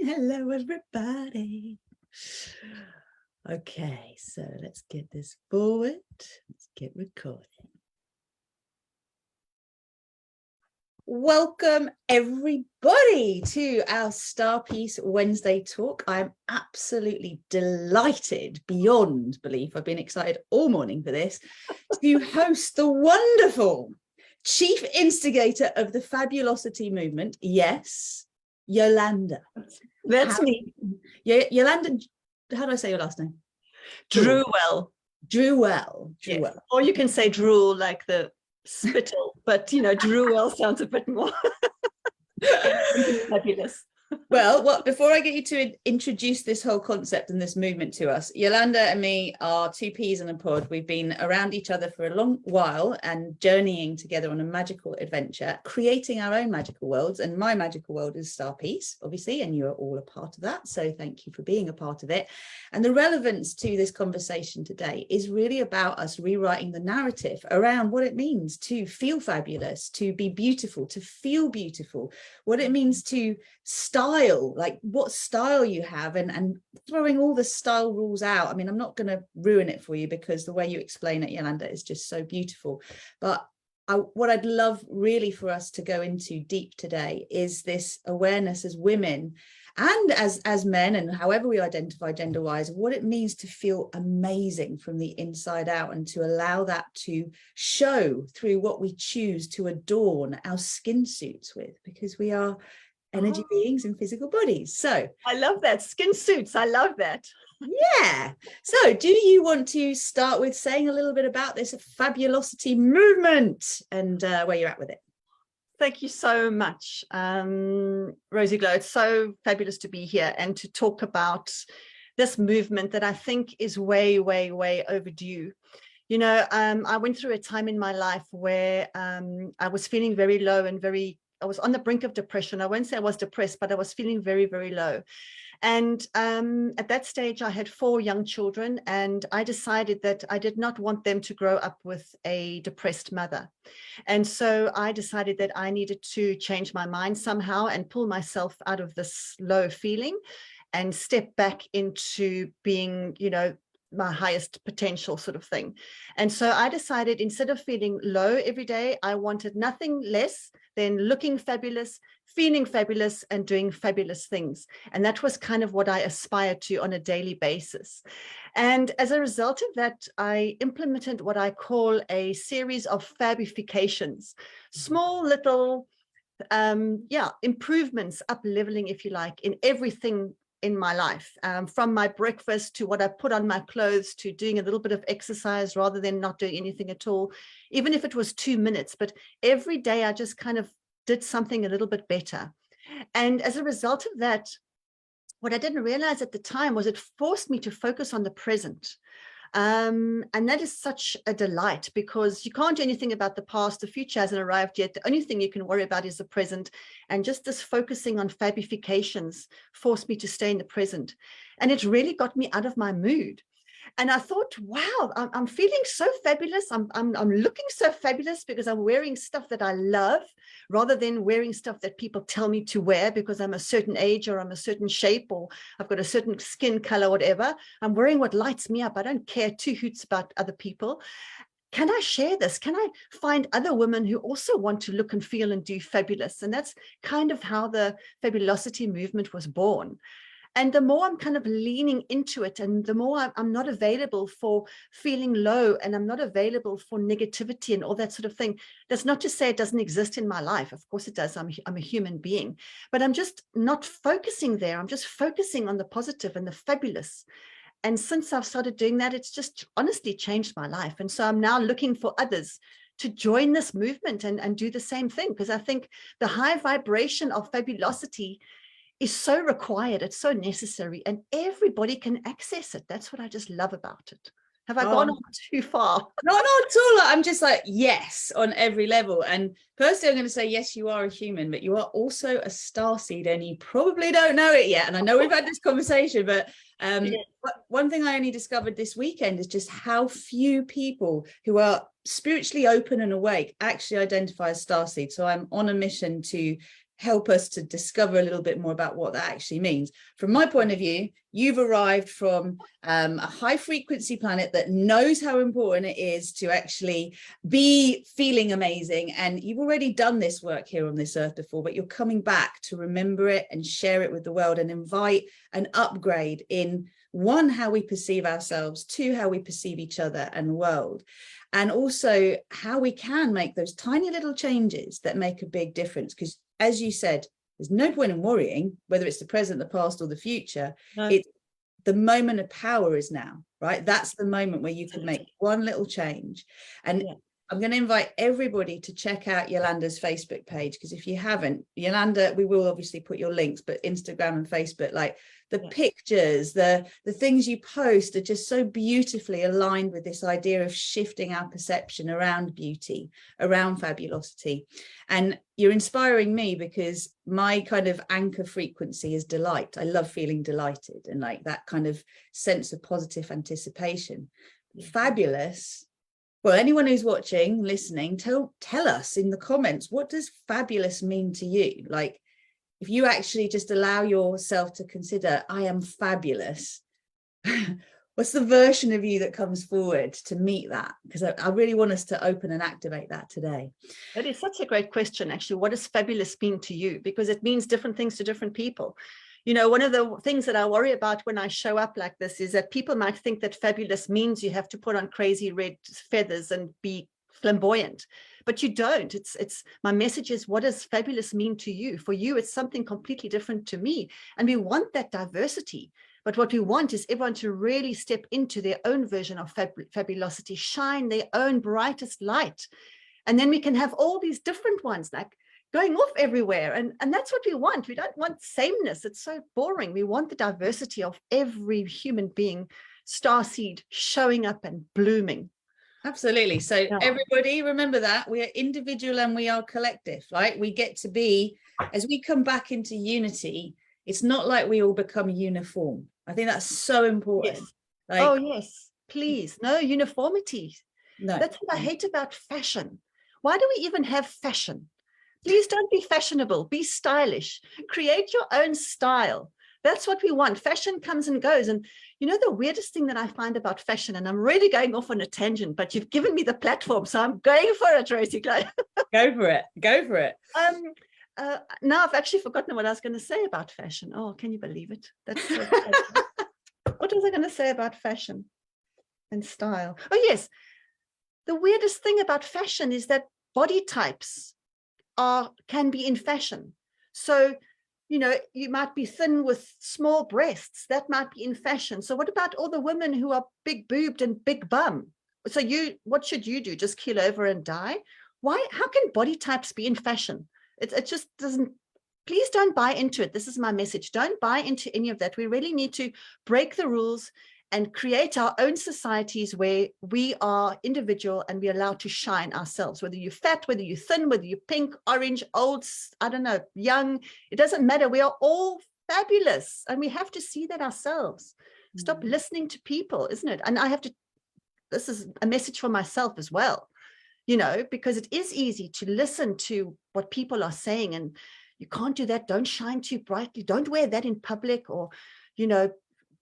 Hello, everybody. Okay, so let's get this forward. Let's get recording. Welcome, everybody, to our Star Piece Wednesday talk. I'm absolutely delighted, beyond belief. I've been excited all morning for this, to host the wonderful Chief Instigator of the Fabulocity Movement. Yes, Yolanda. That's me. Yolanda, how do I say your last name? Drewell. Drewell. Yes. Or you can say drool like the spittle, but you know, Drewell sounds a bit more fabulous. Well, before I get you to introduce this whole concept and this movement to us, Yolanda and me are two peas in a pod. We've been around each other for a long while and journeying together on a magical adventure, creating our own magical worlds. And my magical world is Star Piece, obviously, and you're all a part of that. So thank you for being a part of it. And the relevance to this conversation today is really about us rewriting the narrative around what it means to feel fabulous, to be beautiful, to feel beautiful, what it means to style, like what style you have, and throwing all the style rules out. I mean, I'm not going to ruin it for you because the way you explain it, Yolanda, is just so beautiful. But what I'd love really for us to go into deep today is this awareness as women and as men, and however we identify gender-wise, what it means to feel amazing from the inside out, and to allow that to show through what we choose to adorn our skin suits with, because we are energy beings in physical bodies. So I love that. Skin suits. I love that. Yeah. So do you want to start with saying a little bit about this Fabulocity movement and where you're at with it? Thank you so much, Rosie Glow. It's so fabulous to be here and to talk about this movement that I think is way, way, way overdue. You know, I went through a time in my life where I was feeling very low and I was on the brink of depression. I won't say I was depressed, but I was feeling very, very low. And at that stage, I had 4 young children, and I decided that I did not want them to grow up with a depressed mother. And so I decided that I needed to change my mind somehow and pull myself out of this low feeling and step back into being, you know, my highest potential sort of thing. And so I decided, instead of feeling low every day, I wanted nothing less than looking fabulous, feeling fabulous, and doing fabulous things. And that was kind of what I aspired to on a daily basis. And as a result of that, I implemented what I call a series of fabifications, small little improvements, up leveling, if you like, in everything in my life, from my breakfast to what I put on my clothes, to doing a little bit of exercise rather than not doing anything at all, even if it was 2 minutes. But every day I just kind of did something a little bit better. And as a result of that, what I didn't realize at the time was it forced me to focus on the present. And that is such a delight, because you can't do anything about the past. The future hasn't arrived yet. The only thing you can worry about is the present. And just this focusing on fabifications forced me to stay in the present. And it really got me out of my mood. And I thought, wow, I'm feeling so fabulous. I'm looking so fabulous because I'm wearing stuff that I love, rather than wearing stuff that people tell me to wear because I'm a certain age, or I'm a certain shape, or I've got a certain skin color, whatever. I'm wearing what lights me up. I don't care 2 hoots about other people. Can I share this? Can I find other women who also want to look and feel and do fabulous? And that's kind of how the Fabulocity movement was born. And the more I'm kind of leaning into it, and the more I'm not available for feeling low, and I'm not available for negativity and all that sort of thing. That's not to say it doesn't exist in my life. Of course it does. I'm a human being, but I'm just not focusing there. I'm just focusing on the positive and the fabulous. And since I've started doing that, it's just honestly changed my life. And so I'm now looking for others to join this movement and do the same thing, because I think the high vibration of fabulosity is so required. It's so necessary, and everybody can access it. That's what I just love about it. Have I gone on too far? No, not at all. I'm just like, yes, on every level. And firstly, I'm going to say, yes, you are a human, but you are also a starseed, and you probably don't know it yet. And I know we've had this conversation, but one thing I only discovered this weekend is just how few people who are spiritually open and awake actually identify as starseed. So I'm on a mission to help us to discover a little bit more about what that actually means. From my point of view, you've arrived from a high frequency planet that knows how important it is to actually be feeling amazing. And you've already done this work here on this earth before, but you're coming back to remember it and share it with the world and invite an upgrade in, one, how we perceive ourselves, two, how we perceive each other and the world, and also how we can make those tiny little changes that make a big difference. Because as you said, there's no point in worrying whether it's the present, the past, or the future. No. It's the moment of power is now, right? That's the moment where you can make one little change. And yeah, I'm going to invite everybody to check out Yolanda's Facebook page, because if you haven't, Yolanda, we will obviously put your links, but Instagram and Facebook, like the pictures, the things you post are just so beautifully aligned with this idea of shifting our perception around beauty, around fabulosity. And you're inspiring me because my kind of anchor frequency is delight. I love feeling delighted and like that kind of sense of positive anticipation. Fabulous. Well, anyone who's watching, listening, tell us in the comments, what does fabulous mean to you? Like, if you actually just allow yourself to consider, I am fabulous, what's the version of you that comes forward to meet that? Because I really want us to open and activate that today. That is such a great question, actually. What does fabulous mean to you? Because it means different things to different people. You know, one of the things that I worry about when I show up like this is that people might think that fabulous means you have to put on crazy red feathers and be flamboyant, but you don't. It's my message is, what does fabulous mean to you? For you, it's something completely different to me. And we want that diversity. But what we want is everyone to really step into their own version of fabulosity, shine their own brightest light. And then we can have all these different ones, like going off everywhere. And that's what we want. We don't want sameness. It's so boring. We want the diversity of every human being, starseed, showing up and blooming. Absolutely. So everybody remember that we are individual and we are collective, right? We get to be, as we come back into unity, it's not like we all become uniform. I think that's so important. Yes. Like, oh, yes, please. No uniformity. No. That's what I hate about fashion. Why do we even have fashion? Please don't be fashionable, be stylish, create your own style. That's what we want. Fashion comes and goes. And you know, the weirdest thing that I find about fashion, and I'm really going off on a tangent, but you've given me the platform, so I'm going for it, Rosie. Go for it. Go for it. Now I've actually forgotten what I was going to say about fashion. Oh, can you believe it? That's so what was I going to say about fashion and style? Oh, yes. The weirdest thing about fashion is that body types can be in fashion. So, you know, you might be thin with small breasts. That might be in fashion. So what about all the women who are big boobed and big bum? So what should you do? Just keel over and die? Why? How can body types be in fashion? It just doesn't. Please don't buy into it. This is my message. Don't buy into any of that. We really need to break the rules and create our own societies where we are individual and we're allowed to shine ourselves, whether you're fat, whether you're thin, whether you're pink, orange, old, I don't know, young, it doesn't matter. We are all fabulous and we have to see that ourselves. Stop listening to people, isn't it? And this is a message for myself as well, you know, because it is easy to listen to what people are saying, and you can't do that. Don't shine too brightly. Don't wear that in public, or, you know,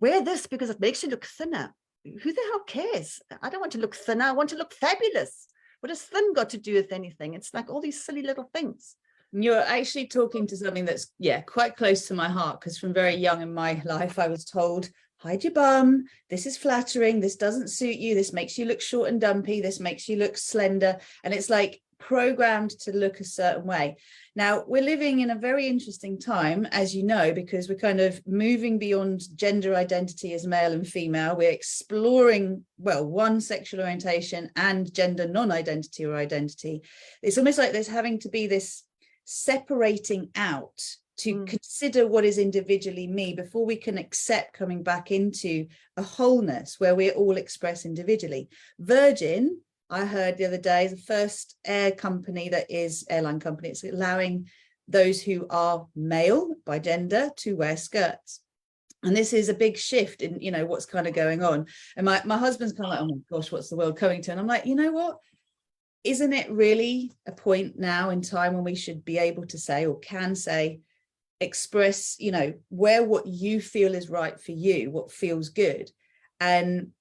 wear this because it makes you look thinner. Who the hell cares? I don't want to look thinner. I want to look fabulous. What has thin got to do with anything? It's like all these silly little things. You're actually talking to something that's, quite close to my heart, because from very young in my life, I was told, hide your bum. This is flattering. This doesn't suit you. This makes you look short and dumpy. This makes you look slender. And it's like programmed to look a certain way. Now, we're living in a very interesting time, as you know, because we're kind of moving beyond gender identity as male and female. We're exploring, well, one, sexual orientation and gender non-identity or identity. It's almost like there's having to be this separating out to consider what is individually me before we can accept coming back into a wholeness where we're all expressed individually. Virgin, I heard the other day, is the first airline company it's allowing those who are male by gender to wear skirts. And this is a big shift in, you know, what's kind of going on. And my husband's kind of like, oh my gosh, what's the world coming to? And I'm like, you know what? isn't it really a point now in time when we should be able to say, or can say, express, you know, wear what you feel is right for you, what feels good. And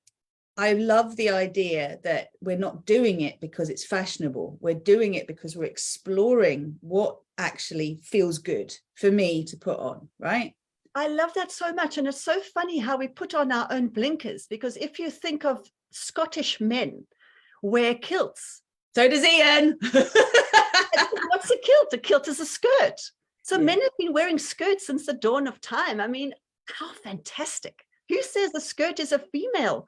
I love the idea that we're not doing it because it's fashionable. We're doing it because we're exploring what actually feels good for me to put on, right? I love that so much. And it's so funny how we put on our own blinkers, because if you think of Scottish men wear kilts. So does Ian. What's a kilt? A kilt is a skirt. So Yeah. men have been wearing skirts since the dawn of time. I mean, how fantastic. Who says the skirt is a female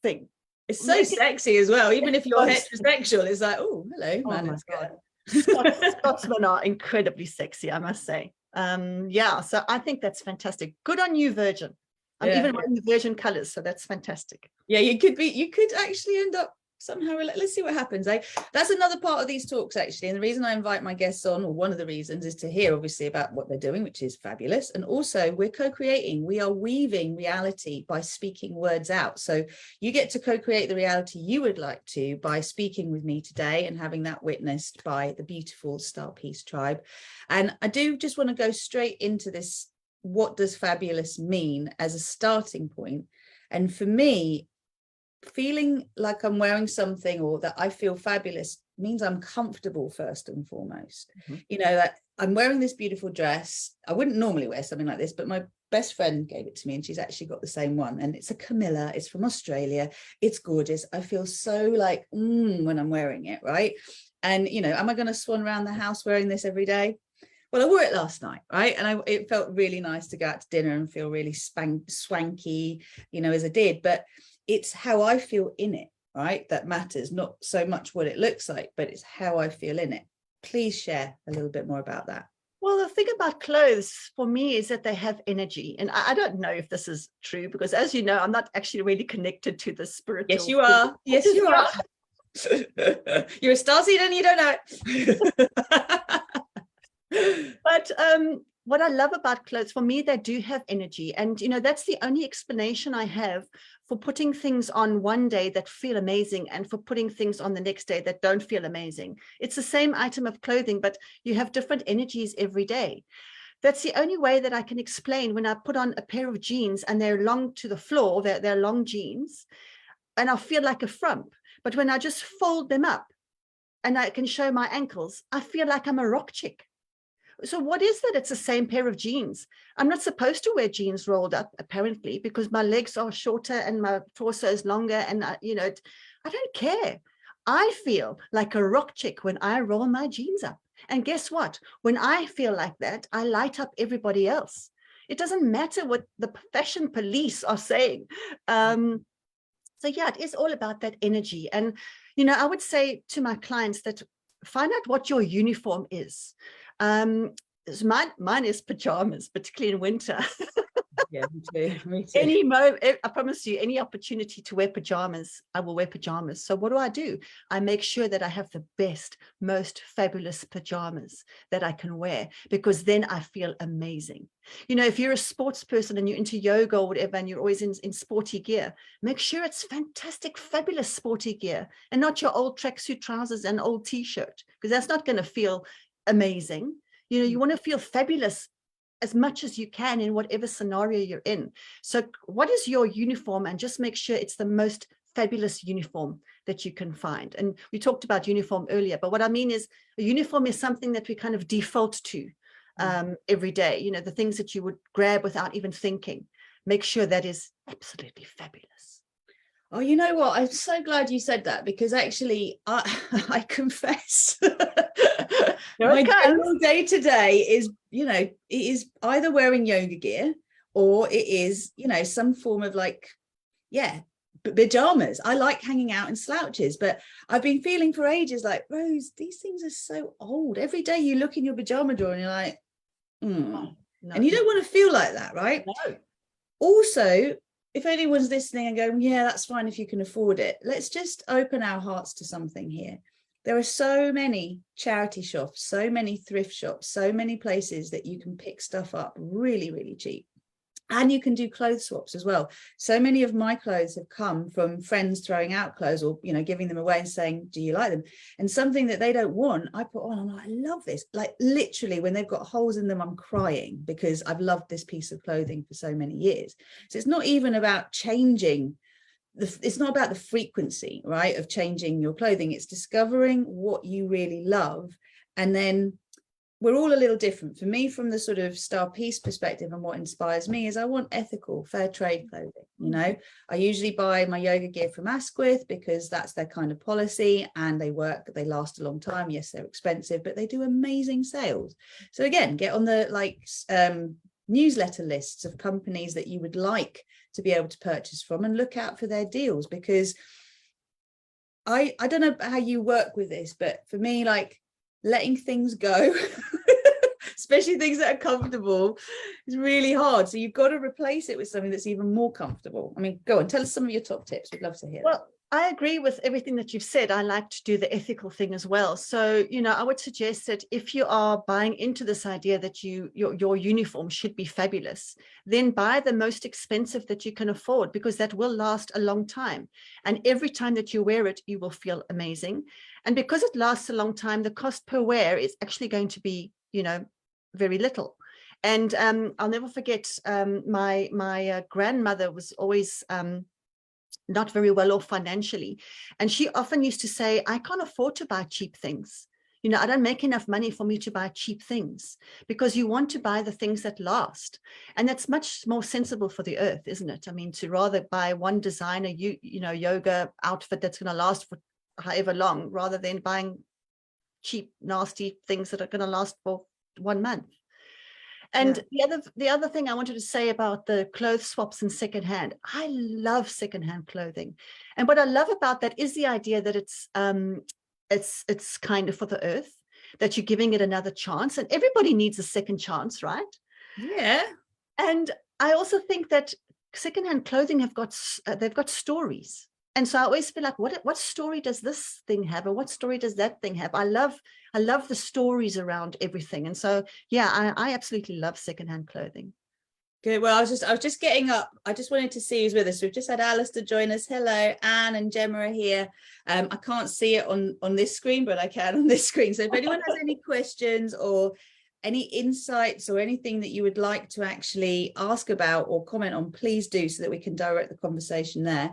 thing? It's so sexy as well. Even if you're heterosexual, it's like, oh, hello, man. Oh my God. Scotsmen are incredibly sexy, I must say. Yeah, so I think that's fantastic. Good on you, Virgin. I'm even wearing the Virgin colors, so that's fantastic. Yeah, you could actually end up somehow, let's see what happens. That's another part of these talks, actually, and the reason I invite my guests on, or one of the reasons, is to hear obviously about what they're doing, which is fabulous, and also we're co-creating. We are weaving reality by speaking words out. So you get to co-create the reality you would like to by speaking with me today and having that witnessed by the beautiful Star Peace Tribe. And I do just want to go straight into this. What does fabulous mean as a starting point? And for me, feeling like I'm wearing something, or that I feel fabulous, means I'm comfortable first and foremost. You know, that I'm wearing this beautiful dress. I wouldn't normally wear something like this, but my best friend gave it to me, and she's actually got the same one, and it's a Camilla. It's from Australia. It's gorgeous. I feel so like when I'm wearing it, right? And you know, am I going to swan around the house wearing this every day? Well, I wore it last night, right? And it felt really nice to go out to dinner and feel really swanky, you know, as I did. But it's how I feel in it, right? That matters, not so much what it looks like, but it's how I feel in it. Please share a little bit more about that. Well, the thing about clothes for me is that they have energy. And I don't know if this is true, because as you know, I'm not actually really connected to the spiritual. Yes, you are. Yes, you are. You're a starseed and you don't know it. But what I love about clothes, for me, they do have energy. And, you know, that's the only explanation I have for putting things on one day that feel amazing and for putting things on the next day that don't feel amazing. It's the same item of clothing, but you have different energies every day. That's the only way that I can explain when I put on a pair of jeans and they're long to the floor, they're long jeans, and I feel like a frump. But when I just fold them up and I can show my ankles, I feel like I'm a rock chick. So what is that? It's the same pair of jeans. I'm not supposed to wear jeans rolled up, apparently, because my legs are shorter and my torso is longer. And, you know, I don't care. I feel like a rock chick when I roll my jeans up. And guess what? When I feel like that, I light up everybody else. It doesn't matter what the fashion police are saying. So, yeah, it is all about that energy. And, you know, I would say to my clients that find out what your uniform is. Mine is pajamas, particularly in winter. Yeah, me too. I promise you, any opportunity to wear pajamas, I will wear pajamas. So what do? I make sure that I have the best, most fabulous pajamas that I can wear, because then I feel amazing. You know, if you're a sports person and you're into yoga or whatever, and you're always in sporty gear, make sure it's fantastic, fabulous sporty gear, and not your old tracksuit trousers and old t-shirt, because that's not going to feel amazing. You know, you want to feel fabulous as much as you can in whatever scenario you're in. So what is your uniform? And just make sure it's the most fabulous uniform that you can find. And we talked about uniform earlier, but what I mean is a uniform is something that we kind of default to every day. You know, the things that you would grab without even thinking. Make sure that is absolutely fabulous. Oh, you know what? I'm so glad you said that, because actually, I confess, my general day to day is, you know, it is either wearing yoga gear or it is, you know, some form of like, yeah, pajamas. I like hanging out in slouches, but I've been feeling for ages like, Rose, these things are so old. Every day you look in your pajama drawer and you're like, no. And you don't want to feel like that, right? No. Also, if anyone's listening and going, yeah, that's fine if you can afford it, let's just open our hearts to something here. There are so many charity shops, so many thrift shops, so many places that you can pick stuff up really, really cheap. And you can do clothes swaps as well. So many of my clothes have come from friends throwing out clothes, or, you know, giving them away and saying, do you like them? And something that they don't want, I put on. I'm like, I love this. Like, literally, when they've got holes in them, I'm crying because I've loved this piece of clothing for so many years. So it's not even about changing. It's not about the frequency, right, of changing your clothing. It's discovering what you really love. And then we're all a little different. For me, from the sort of Star Peace perspective, and what inspires me is I want ethical, fair trade clothing. You know, I usually buy my yoga gear from Asquith because that's their kind of policy, and they work, they last a long time. Yes, they're expensive, but they do amazing sales. So again, get on the newsletter lists of companies that you would like to be able to purchase from, and look out for their deals, because I don't know how you work with this, but for me, like, letting things go, especially things that are comfortable, is really hard. So you've got to replace it with something that's even more comfortable. I mean, go on, tell us some of your top tips. We'd love to hear. Well, I agree with everything that you've said. I like to do the ethical thing as well. So, you know, I would suggest that if you are buying into this idea that your uniform should be fabulous, then buy the most expensive that you can afford, because that will last a long time. And every time that you wear it, you will feel amazing. And because it lasts a long time, the cost per wear is actually going to be, you know, very little. And I'll never forget, my grandmother was always not very well off financially. And she often used to say, I can't afford to buy cheap things. You know, I don't make enough money for me to buy cheap things, because you want to buy the things that last. And that's much more sensible for the earth, isn't it? I mean, to rather buy one designer, you know, yoga outfit that's going to last for however long, rather than buying cheap, nasty things that are going to last for 1 month. And the other thing I wanted to say about the clothes swaps and secondhand, I love secondhand clothing. And what I love about that is the idea that it's kind of for the earth, that you're giving it another chance, and everybody needs a second chance, right? Yeah. And I also think that secondhand clothing they've got stories. And so I always feel like, what story does this thing have, or what story does that thing have? I love the stories around everything. And so, yeah, I absolutely love secondhand clothing. Good. Well, I was just getting up. I just wanted to see who's with us. We've just had Alistair join us. Hello, Anne and Gemma are here. I can't see it on this screen, but I can on this screen. So if anyone has any questions or any insights or anything that you would like to actually ask about or comment on, please do, so that we can direct the conversation there.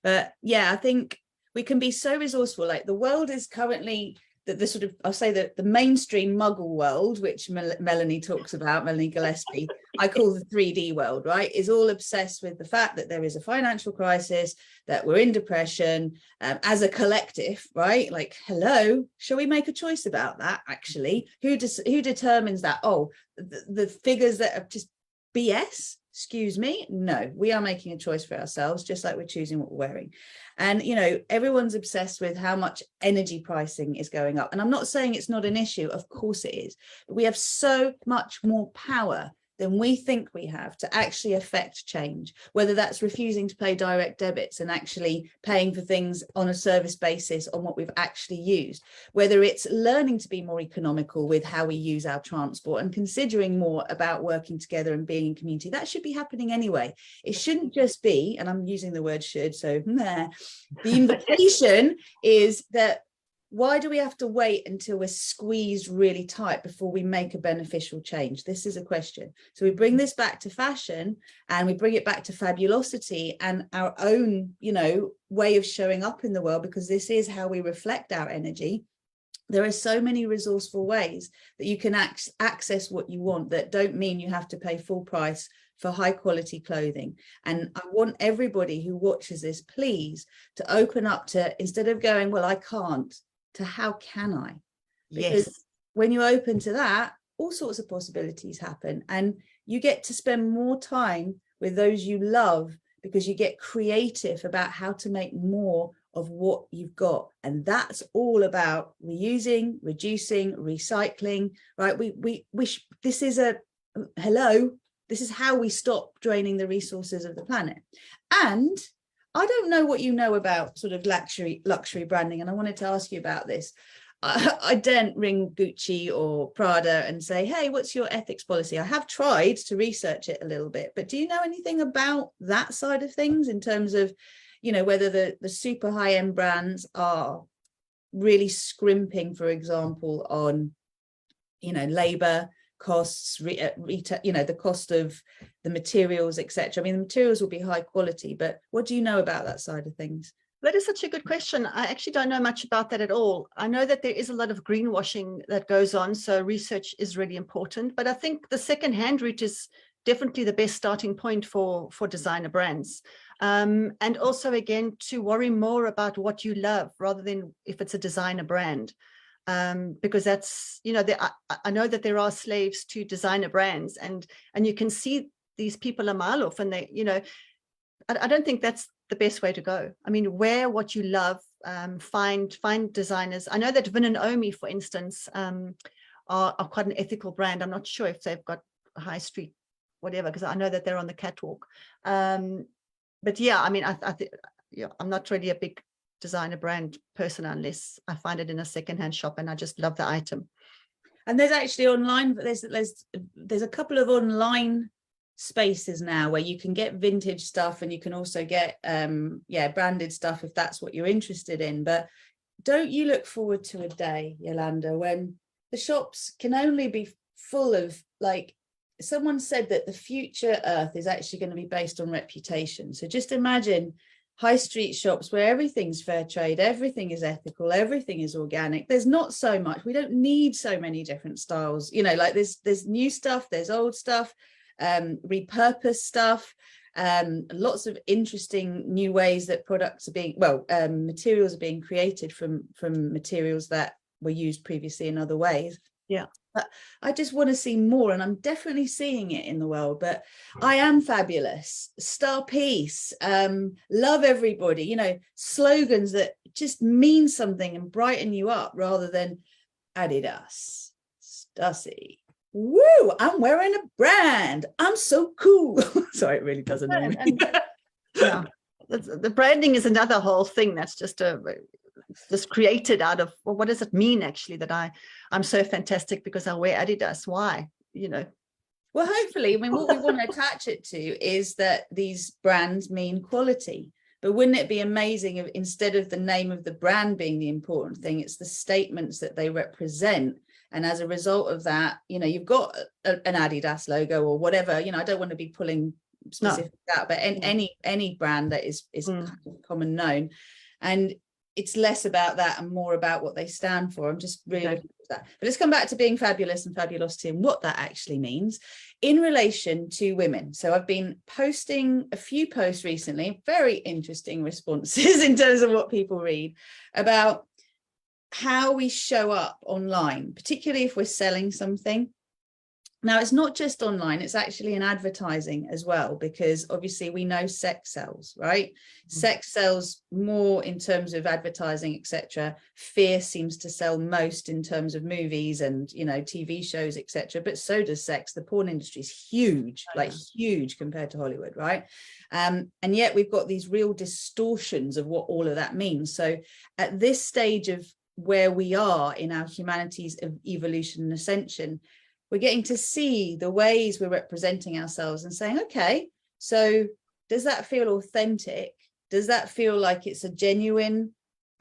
But yeah, I think we can be so resourceful. Like, the world is currently the sort of, I'll say that the mainstream muggle world, which Melanie talks about, Melanie Gillespie, I call the 3D world, right, is all obsessed with the fact that there is a financial crisis, that we're in depression as a collective, right? Like, hello, shall we make a choice about that? Actually, who determines that? Oh, the figures that are just BS. Excuse me. No, we are making a choice for ourselves, just like we're choosing what we're wearing. And, you know, everyone's obsessed with how much energy pricing is going up. And I'm not saying it's not an issue. Of course it is. But we have so much more power than we think we have to actually affect change, whether that's refusing to pay direct debits and actually paying for things on a service basis on what we've actually used, whether it's learning to be more economical with how we use our transport and considering more about working together and being in community. That should be happening anyway. It shouldn't just be, and I'm using the word should, so the invitation is that, why do we have to wait until we're squeezed really tight before we make a beneficial change? This is a question. So we bring this back to fashion, and we bring it back to fabulosity and our own, you know, way of showing up in the world, because this is how we reflect our energy. There are so many resourceful ways that you can access what you want that don't mean you have to pay full price for high quality clothing. And I want everybody who watches this, please, to open up to, instead of going, well, I can't, to how can I? Because when you open to that, all sorts of possibilities happen, and you get to spend more time with those you love, because you get creative about how to make more of what you've got. And that's all about reusing, reducing, recycling, right? This is this is how we stop draining the resources of the planet. And I don't know what you know about sort of luxury branding, and I wanted to ask you about this. I daren't ring Gucci or Prada and say, hey, what's your ethics policy? I have tried to research it a little bit, but do you know anything about that side of things in terms of, you know, whether the super high-end brands are really scrimping, for example, on, you know, labor costs, retail, you know, the cost of the materials, etc. I mean, the materials will be high quality, but what do you know about that side of things? That is such a good question. I actually don't know much about that at all. I know that there is a lot of greenwashing that goes on, so research is really important. But I think the second-hand route is definitely the best starting point for designer brands. And also, again, to worry more about what you love rather than if it's a designer brand. Because that's, you know, I know that there are slaves to designer brands, and you can see these people a mile off, and they, you know, I don't think that's the best way to go. I mean, wear what you love, find designers. I know that Vin and Omi, for instance, are quite an ethical brand. I'm not sure if they've got a high street, whatever, because I know that they're on the catwalk. But yeah, I mean, I think, yeah, I'm not really a big designer brand person unless I find it in a secondhand shop and I just love the item. And there's actually online, there's a couple of online spaces now where you can get vintage stuff, and you can also get branded stuff if that's what you're interested in. But don't you look forward to a day, Yolanda, when the shops can only be full of, like, someone said that the future Earth is actually going to be based on reputation. So just imagine high street shops where everything's fair trade, everything is ethical, everything is organic. There's not so much, we don't need so many different styles, you know, like there's new stuff, there's old stuff, repurposed stuff, lots of interesting new ways that products are being, materials are being created from materials that were used previously in other ways. Yeah. But I just want to see more, and I'm definitely seeing it in the world. But I am fabulous, star piece, love everybody, you know, slogans that just mean something and brighten you up rather than Adidas, Stussy. Woo, I'm wearing a brand. I'm so cool. Sorry, it really doesn't know me. Yeah, the branding is another whole thing that's just created out of, well, what does it mean actually that I'm so fantastic because I wear Adidas? Why? You know. Well, hopefully, I mean, what we want to attach it to is that these brands mean quality. But wouldn't it be amazing if instead of the name of the brand being the important thing, it's the statements that they represent? And as a result of that, you know, you've got an Adidas logo or whatever, you know, I don't want to be pulling specific out, but any brand that is kind of common known. And it's less about that and more about what they stand for. I'm just really looking for that. But let's come back to being fabulous and Fabulocity and what that actually means in relation to women. So I've been posting a few posts recently, very interesting responses in terms of what people read about how we show up online, particularly if we're selling something. Now, it's not just online, it's actually in advertising as well, because obviously we know sex sells, right? Sex sells more in terms of advertising, etc. Fear seems to sell most in terms of movies and, you know, TV shows, etc. But so does sex. The porn industry is huge, like huge compared to Hollywood, right? And yet we've got these real distortions of what all of that means. So at this stage of where we are in our humanity's evolution and ascension, we're getting to see the ways we're representing ourselves and saying, okay, so does that feel authentic? Does that feel like it's a genuine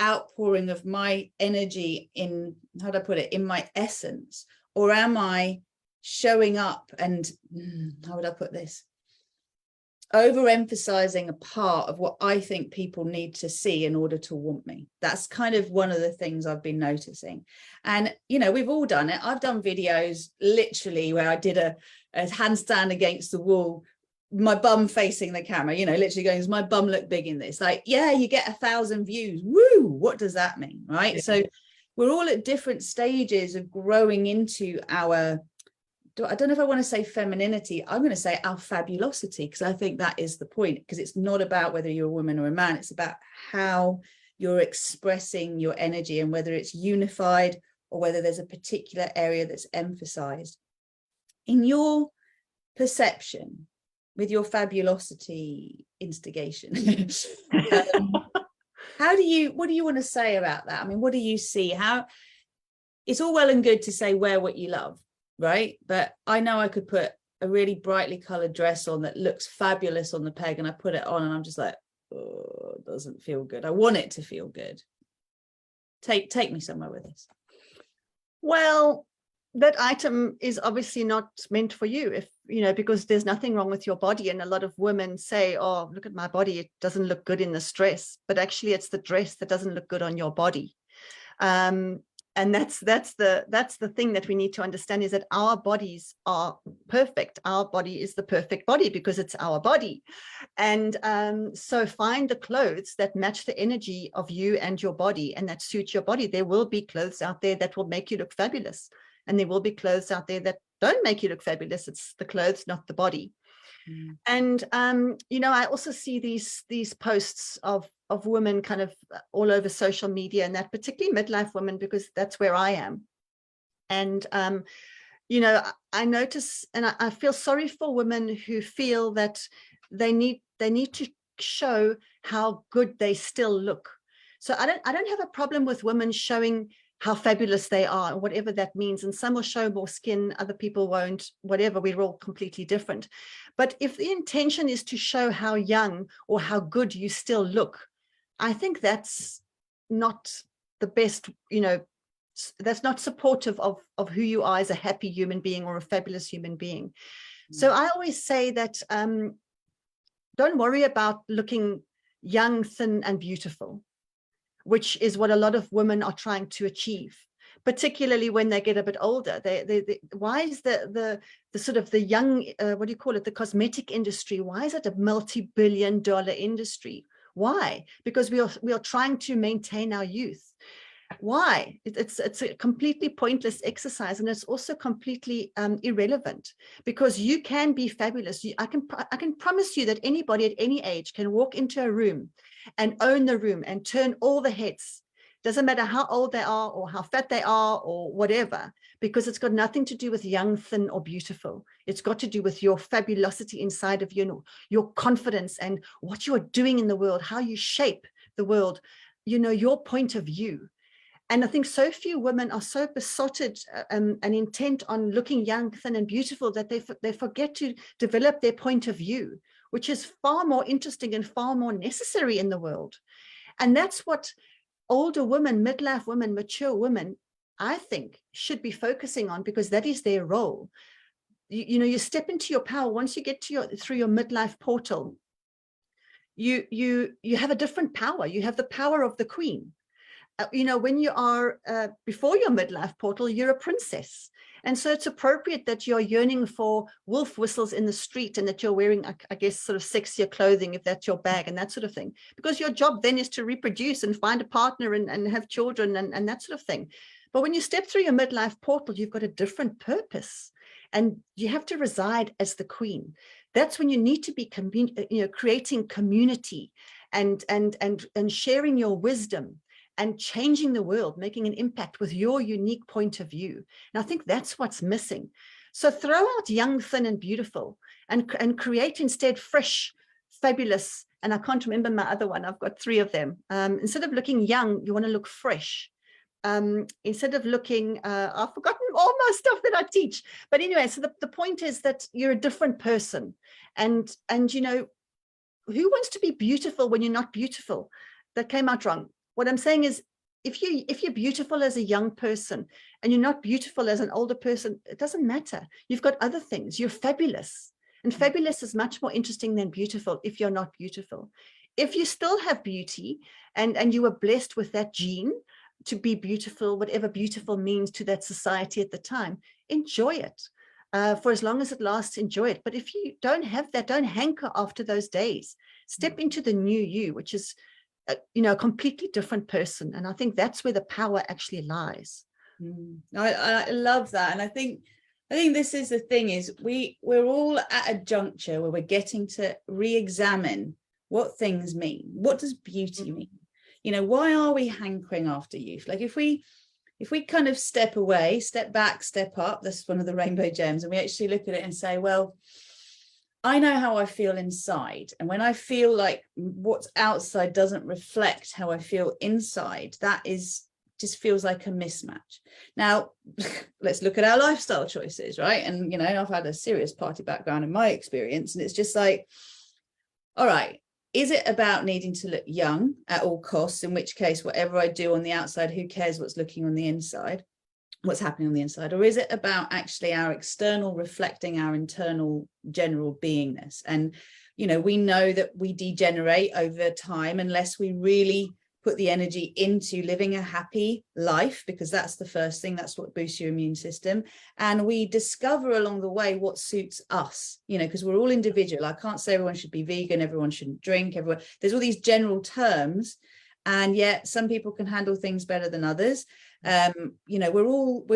outpouring of my energy in, how do I put it, in my essence? Or am I showing up and, how would I put this? Overemphasizing a part of what I think people need to see in order to want me. That's kind of one of the things I've been noticing. And, you know, we've all done it. I've done videos literally where I did a handstand against the wall, my bum facing the camera, you know, literally going, does my bum look big in this? Like, yeah, you get 1,000 views. Woo, what does that mean? Right. Yeah. So we're all at different stages of growing into our, I don't know if I want to say femininity, I'm going to say our fabulosity, because I think that is the point, because it's not about whether you're a woman or a man, it's about how you're expressing your energy and whether it's unified or whether there's a particular area that's emphasized. In your perception, with your Fabulocity instigation, what do you want to say about that? I mean, what do you see? How it's all well and good to say wear what you love, right? But I know I could put a really brightly colored dress on that looks fabulous on the peg, and I put it on and I'm just like, oh, it doesn't feel good. I want it to feel good. Take me somewhere with this. Well, that item is obviously not meant for you, if you know, because there's nothing wrong with your body. And a lot of women say, oh, look at my body, it doesn't look good in this dress. But actually it's the dress that doesn't look good on your body. And that's the thing that we need to understand, is that our bodies are perfect. Our body is the perfect body because it's our body. And so find the clothes that match the energy of you and your body and that suit your body. There will be clothes out there that will make you look fabulous. And there will be clothes out there that don't make you look fabulous. It's the clothes, not the body. Mm. And, you know, I also see these posts of women kind of all over social media, and that particularly midlife women, because that's where I am. And, you know, I notice, and I feel sorry for women who feel that they need to show how good they still look. So I don't have a problem with women showing how fabulous they are, whatever that means. And some will show more skin, other people won't, whatever, we're all completely different. But if the intention is to show how young or how good you still look, I think that's not the best, you know, that's not supportive of who you are as a happy human being or a fabulous human being. So I always say that don't worry about looking young, thin, and beautiful, which is what a lot of women are trying to achieve, particularly when they get a bit older. Why is the sort of the young, what do you call it, the cosmetic industry, why is it a multi-billion-dollar industry? Why? Because we are trying to maintain our youth. Why? It's a completely pointless exercise, and it's also completely irrelevant, because you can be fabulous. I can promise you that anybody at any age can walk into a room and own the room and turn all the heads. Doesn't matter how old they are or how fat they are or whatever, because it's got nothing to do with young, thin, or beautiful. It's got to do with your fabulosity inside of you, your confidence and what you're doing in the world, how you shape the world, you know, your point of view. And I think so few women are so besotted and intent on looking young, thin, and beautiful that they forget to develop their point of view, which is far more interesting and far more necessary in the world. And that's what older women, midlife women, mature women, I think, should be focusing on, because that is their role. You know, you step into your power once you get to through your midlife portal. You have a different power. You have the power of the queen. You know, when you are before your midlife portal, you're a princess. And so it's appropriate that you're yearning for wolf whistles in the street, and that you're wearing, I guess, sort of sexier clothing, if that's your bag and that sort of thing, because your job then is to reproduce and find a partner and have children and that sort of thing. But when you step through your midlife portal, you've got a different purpose, and you have to reside as the queen. That's when you need to be creating community and sharing your wisdom and changing the world, making an impact with your unique point of view. And I think that's what's missing. So throw out young, thin, and beautiful, and create instead fresh, fabulous. And I can't remember my other one. I've got 3 of them. Instead of looking young, you want to look fresh. Instead of looking, I've forgotten all my stuff that I teach. But anyway, so the point is that you're a different person. And you know, who wants to be beautiful when you're not beautiful? That came out wrong. What I'm saying is, if you're beautiful as a young person and you're not beautiful as an older person, it doesn't matter. You've got other things. You're fabulous. And fabulous is much more interesting than beautiful if you're not beautiful. If you still have beauty and you were blessed with that gene to be beautiful, whatever beautiful means to that society at the time, enjoy it. For as long as it lasts, enjoy it. But if you don't have that, don't hanker after those days. Step into the new you, which is you know, a completely different person. And I think that's where the power actually lies. I love that. And I think this is the thing, is we're all at a juncture where we're getting to re-examine what things mean. What does beauty mean? You know, why are we hankering after youth? Like if we kind of step away, step back, step up, this is one of the rainbow gems, and we actually look at it and say, well, I know how I feel inside. And when I feel like what's outside doesn't reflect how I feel inside, that is just feels like a mismatch. Now, let's look at our lifestyle choices, right? And, you know, I've had a serious party background in my experience, and it's just like, all right, is it about needing to look young at all costs, in which case, whatever I do on the outside, who cares what's looking on the inside, what's happening on the inside? Or is it about actually our external reflecting our internal general beingness? And, you know, we know that we degenerate over time unless we really put the energy into living a happy life, because that's the first thing, that's what boosts your immune system. And we discover along the way what suits us, you know, because we're all individual. I can't say everyone should be vegan, everyone shouldn't drink, everyone, there's all these general terms, and yet some people can handle things better than others. You know, we're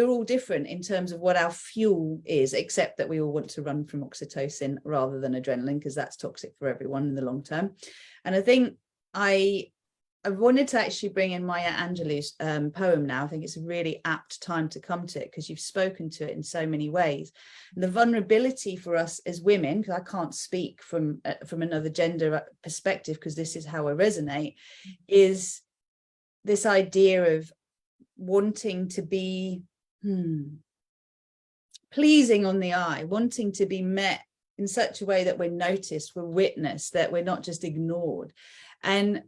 all different in terms of what our fuel is, except that we all want to run from oxytocin rather than adrenaline, because that's toxic for everyone in the long term. And I think I wanted to actually bring in Maya Angelou's poem now. I think it's a really apt time to come to it, because you've spoken to it in so many ways. And the vulnerability for us as women, because I can't speak from another gender perspective, because this is how I resonate, is this idea of wanting to be pleasing on the eye, wanting to be met in such a way that we're noticed, we're witnessed, that we're not just ignored. And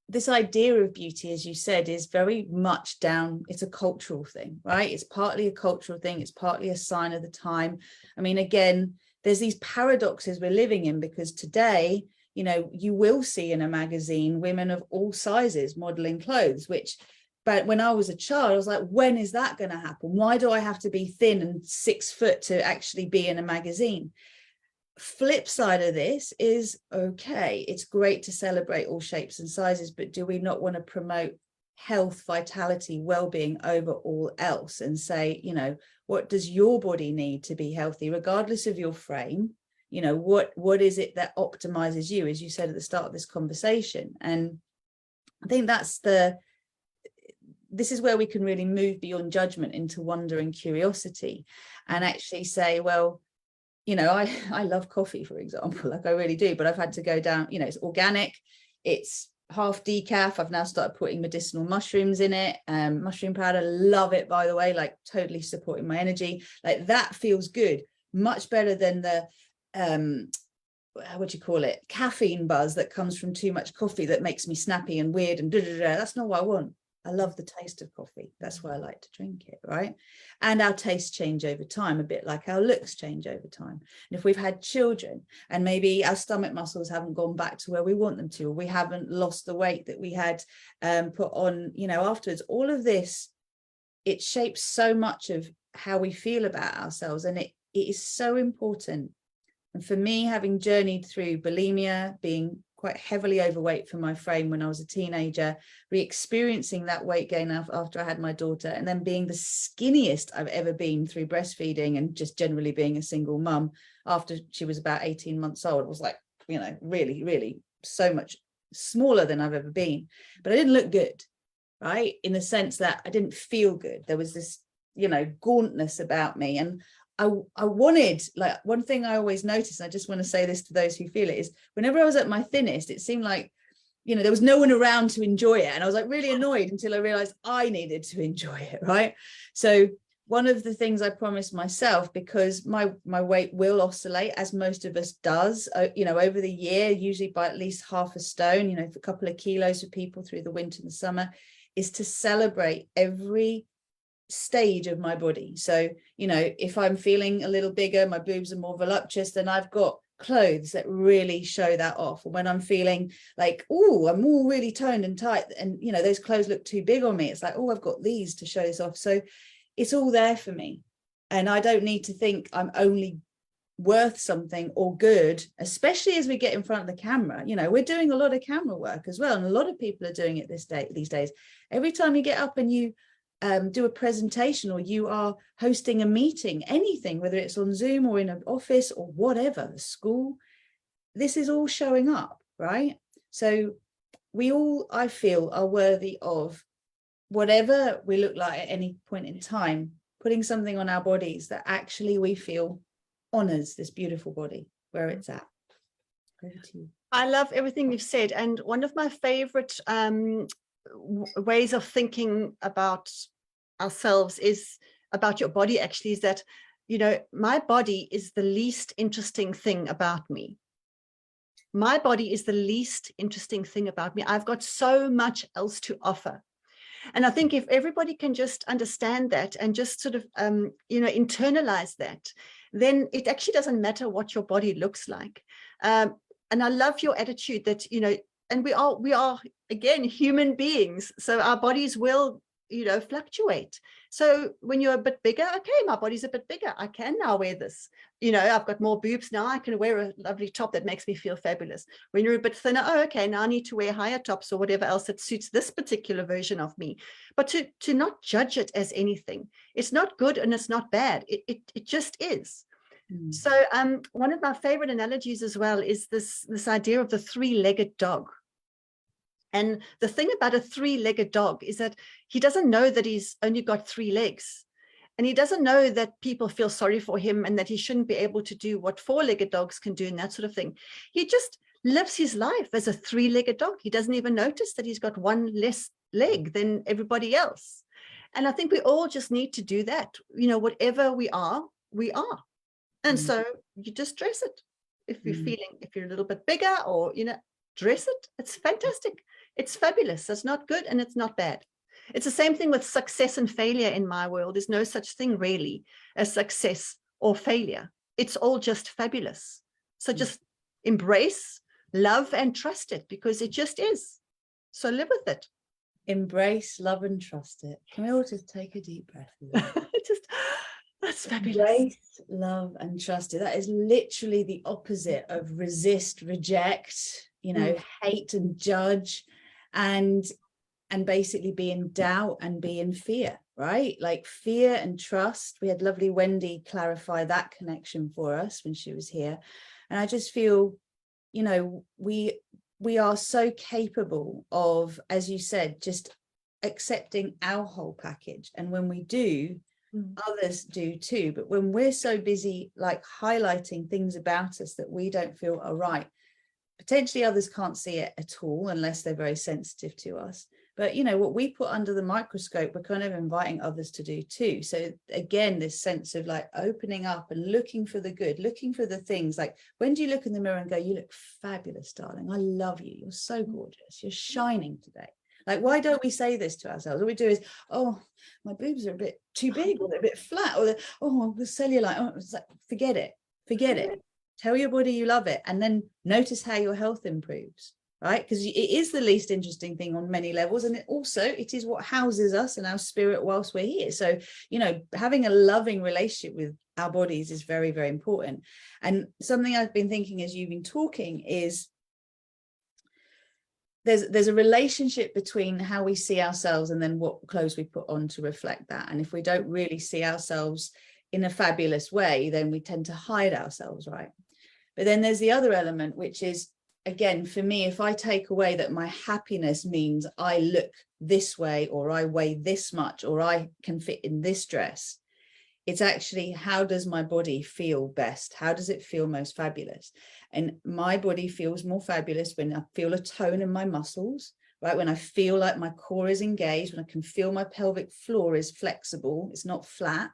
this idea of beauty, as you said, is very much down, it's a cultural thing, right? It's partly a cultural thing, it's partly a sign of the time. I mean, again, there's these paradoxes we're living in, because today, you know, you will see in a magazine women of all sizes modeling clothes, which, but when I was a child, I was like, when is that going to happen? Why do I have to be thin and 6 foot to actually be in a magazine? Flip side of this is, okay, it's great to celebrate all shapes and sizes, but do we not want to promote health, vitality, well-being over all else, and say, you know, what does your body need to be healthy, regardless of your frame? You know, what is it that optimizes you, as you said at the start of this conversation? And I think this is where we can really move beyond judgment into wonder and curiosity, and actually say, well, you know, I love coffee, for example, like I really do, but I've had to go down, you know, it's organic, it's half decaf. I've now started putting medicinal mushrooms in it, mushroom powder, love it, by the way, like totally supporting my energy. Like that feels good, much better than the, what do you call it, caffeine buzz that comes from too much coffee that makes me snappy and weird and that's not what I want. I love the taste of coffee. That's why I like to drink it, right? And our tastes change over time, a bit like our looks change over time. And if we've had children and maybe our stomach muscles haven't gone back to where we want them to, or we haven't lost the weight that we had put on, you know, afterwards, all of this, it shapes so much of how we feel about ourselves. And it is so important. And for me, having journeyed through bulimia, being quite heavily overweight for my frame when I was a teenager, re-experiencing that weight gain after I had my daughter, and then being the skinniest I've ever been through breastfeeding and just generally being a single mum after she was about 18 months old. It was like, you know, really, really so much smaller than I've ever been. But I didn't look good, right? In the sense that I didn't feel good. There was this, you know, gauntness about me. And I wanted, like, one thing I always noticed, and I just want to say this to those who feel it, is whenever I was at my thinnest, it seemed like, you know, there was no one around to enjoy it. And I was like really annoyed until I realized I needed to enjoy it, right? So one of the things I promised myself, because my weight will oscillate, as most of us does, you know, over the year, usually by at least half a stone, you know, for a couple of kilos for people through the winter and the summer, is to celebrate every stage of my body. So, you know, if I'm feeling a little bigger, my boobs are more voluptuous, then I've got clothes that really show that off. And when I'm feeling like, oh, I'm all really toned and tight, and, you know, those clothes look too big on me, it's like, oh, I've got these to show this off. So it's all there for me. And I don't need to think I'm only worth something or good, especially as we get in front of the camera. You know, we're doing a lot of camera work as well. And a lot of people are doing it these days. Every time you get up and you do a presentation, or you are hosting a meeting, anything, whether it's on Zoom or in an office or whatever, school, this is all showing up, right? So we all, I feel, are worthy of whatever we look like at any point in time, putting something on our bodies that actually we feel honors this beautiful body where it's at. Over to you. I love everything you've said. And one of my favorite ways of thinking about ourselves is about your body actually is that, you know, my body is the least interesting thing about me. My body is the least interesting thing about me. I've got so much else to offer. And I think if everybody can just understand that and just sort of, you know, internalize that, then it actually doesn't matter what your body looks like. And I love your attitude that, you know, and we are again, human beings. So our bodies will, you know, fluctuate. So when you're a bit bigger, okay, my body's a bit bigger. I can now wear this. You know, I've got more boobs now. I can wear a lovely top that makes me feel fabulous. When you're a bit thinner, oh, okay, now I need to wear higher tops or whatever else that suits this particular version of me. But to not judge it as anything. It's not good and it's not bad. It just is. So one of my favorite analogies as well is this idea of the three-legged dog. And the thing about a three-legged dog is that he doesn't know that he's only got 3 legs. And he doesn't know that people feel sorry for him and that he shouldn't be able to do what 4-legged dogs can do and that sort of thing. He just lives his life as a 3-legged dog. He doesn't even notice that he's got 1 less leg than everybody else. And I think we all just need to do that. You know, whatever we are, we are. And so you just dress it. If you're feeling, if you're a little bit bigger or, you know, dress it. It's fantastic. It's fabulous. It's not good and it's not bad. It's the same thing with success and failure in my world. There's no such thing really as success or failure. It's all just fabulous. So just embrace, love, and trust it because it just is. So live with it. Embrace, love, and trust it. Can we all just take a deep breath? Just, that's fabulous. Embrace, love, and trust it. That is literally the opposite of resist, reject, you know, hate and judge, and basically be in doubt and be in fear, right? Like fear and trust. We had lovely Wendy clarify that connection for us when she was here. And I just feel, you know, we are so capable of, as you said, just accepting our whole package. And when we do, others do too. But when we're so busy like highlighting things about us that we don't feel are right, potentially others can't see it at all unless they're very sensitive to us. But, you know, what we put under the microscope, we're kind of inviting others to do too. So again, this sense of like opening up and looking for the good, looking for the things like, when do you look in the mirror and go, you look fabulous, darling. I love you. You're so gorgeous. You're shining today. Like, why don't we say this to ourselves? All we do is, oh, my boobs are a bit too big, or they're a bit flat, or oh, the cellulite. Oh, it's like, forget it. Forget it. Tell your body you love it, and then notice how your health improves, right? Because it is the least interesting thing on many levels, and it is what houses us and our spirit whilst we're here. So, you know, having a loving relationship with our bodies is very, very important. And something I've been thinking as you've been talking is there's a relationship between how we see ourselves and then what clothes we put on to reflect that. And if we don't really see ourselves in a fabulous way, then we tend to hide ourselves, right? But then there's the other element, which is, again, for me, if I take away that my happiness means I look this way, or I weigh this much, or I can fit in this dress, it's actually, how does my body feel best? How does it feel most fabulous? And my body feels more fabulous when I feel a tone in my muscles, right? When I feel like my core is engaged, when I can feel my pelvic floor is flexible, it's not flat,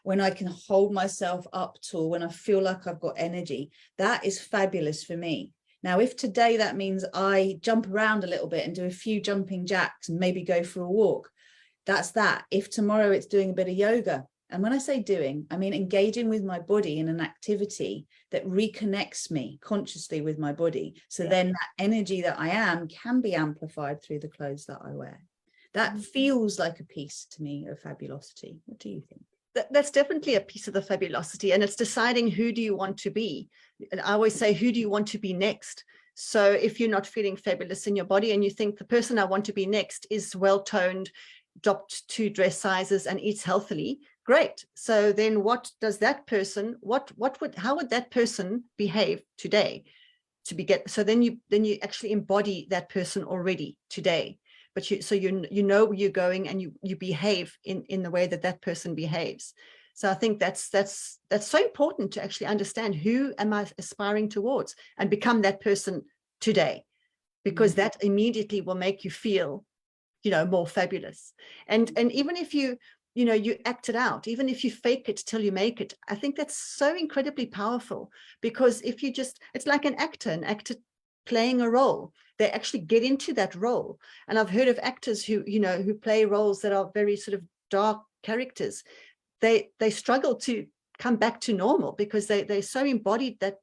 when I can hold myself up tall, when I feel like I've got energy, that is fabulous for me. Now, if today that means I jump around a little bit and do a few jumping jacks and maybe go for a walk, that's that. If tomorrow it's doing a bit of yoga, and when I say doing, I mean engaging with my body in an activity that reconnects me consciously with my body. So then that energy that I am can be amplified through the clothes that I wear. That feels like a piece to me of fabulosity. What do you think? That's definitely a piece of the fabulosity, and it's deciding who do you want to be. And I always say, who do you want to be next? So if you're not feeling fabulous in your body and you think the person I want to be next is well-toned, dropped 2 dress sizes and eats healthily, great. So then what does that person, how would that person behave today so then you actually embody that person already today. But you know where you're going, and you behave in the way that person behaves. So I think that's so important to actually understand, who am I aspiring towards, and become that person today, because that immediately will make you feel more fabulous. And even if you act it out, even if you fake it till you make it, I think that's so incredibly powerful, because if you just, it's like an actor playing a role, they actually get into that role. And I've heard of actors who play roles that are very sort of dark characters. They struggle to come back to normal because they so embodied that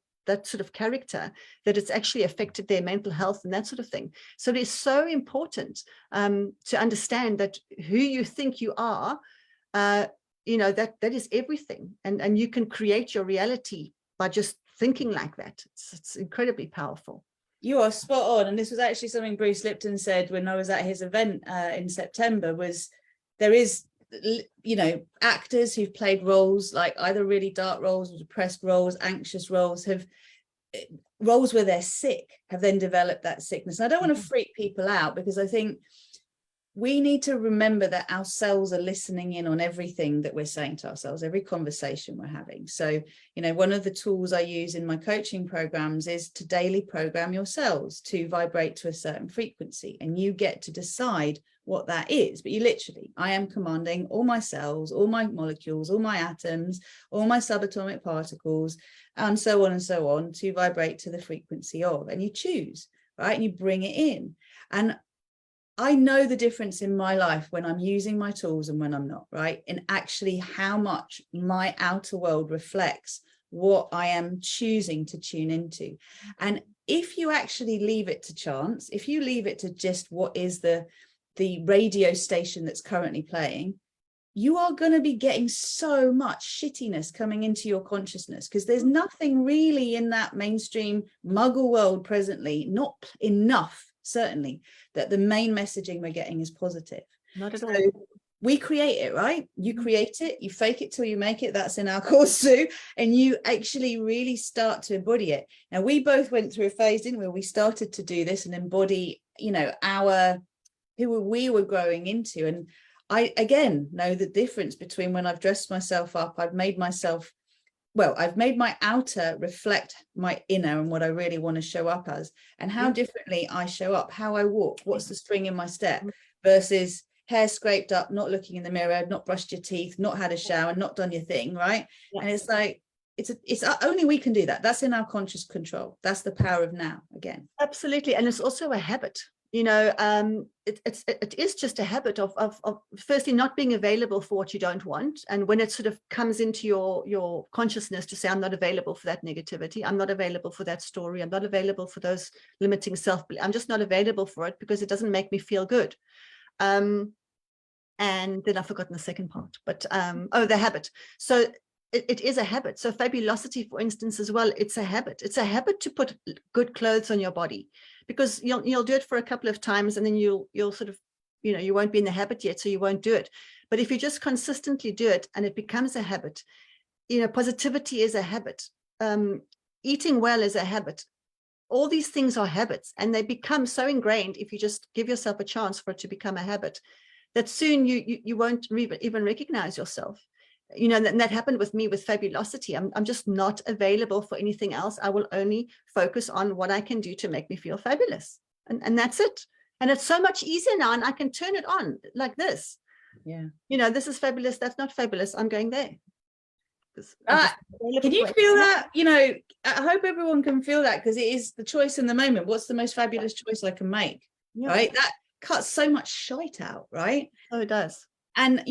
sort of character that it's actually affected their mental health and that sort of thing. So it is so important to understand that who you think you are, that is everything, and you can create your reality by just thinking like that. It's incredibly powerful. You are spot on. And this was actually something Bruce Lipton said when I was at his event in September, was there is, actors who've played roles like either really dark roles or depressed roles, anxious roles, roles where they're sick, have then developed that sickness. And I don't want to freak people out, because I think we need to remember that our cells are listening in on everything that we're saying to ourselves, every conversation we're having. So, one of the tools I use in my coaching programs is to daily program your cells to vibrate to a certain frequency. And you get to decide what that is. But I am commanding all my cells, all my molecules, all my atoms, all my subatomic particles, and so on to vibrate to the frequency of. And you choose, right? And you bring it in. And I know the difference in my life when I'm using my tools and when I'm not, right? And actually how much my outer world reflects what I am choosing to tune into. And if you actually leave it to chance, if you leave it to just what is the radio station that's currently playing, you are going to be getting so much shittiness coming into your consciousness, because there's nothing really in that mainstream muggle world presently, not enough, certainly, that the main messaging we're getting is positive. Not at so all. We create it, right? You create it, you fake it till you make it. That's in our course too. And you actually really start to embody it. Now, we both went through a phase, didn't we? We started to do this and embody, who we were growing into. And I, again, know the difference between when I've dressed myself up, I've made my outer reflect my inner and what I really want to show up as, and how differently I show up, how I walk, what's the spring in my step, versus hair scraped up, not looking in the mirror, not brushed your teeth, not had a shower, not done your thing, right? And it's like, it's only we can do that. That's in our conscious control. That's the power of now, again. Absolutely. And it's also a habit. It is just a habit of firstly not being available for what you don't want. And when it sort of comes into your consciousness to say, I'm not available for that negativity, I'm not available for that story, I'm not available for those limiting self-belief, I'm just not available for it because it doesn't make me feel good. And then I've forgotten the second part, but the habit. So it is a habit. So Fabulocity, for instance, as well, it's a habit. It's a habit to put good clothes on your body, because you'll do it for a couple of times and then you'll sort of, you won't be in the habit yet, so you won't do it. But if you just consistently do it and it becomes a habit, positivity is a habit. Eating well is a habit. All these things are habits, and they become so ingrained if you just give yourself a chance for it to become a habit, that soon you won't even recognize yourself. And that happened with me with Fabulocity. I'm just not available for anything else. I will only focus on what I can do to make me feel fabulous. And that's it. And it's so much easier now. And I can turn it on like this. Yeah. This is fabulous. That's not fabulous. I'm going there. Can you feel that? I hope everyone can feel that, because it is the choice in the moment. What's the most fabulous choice I can make? Yeah. Right? That cuts so much shite out, right? Oh, it does. And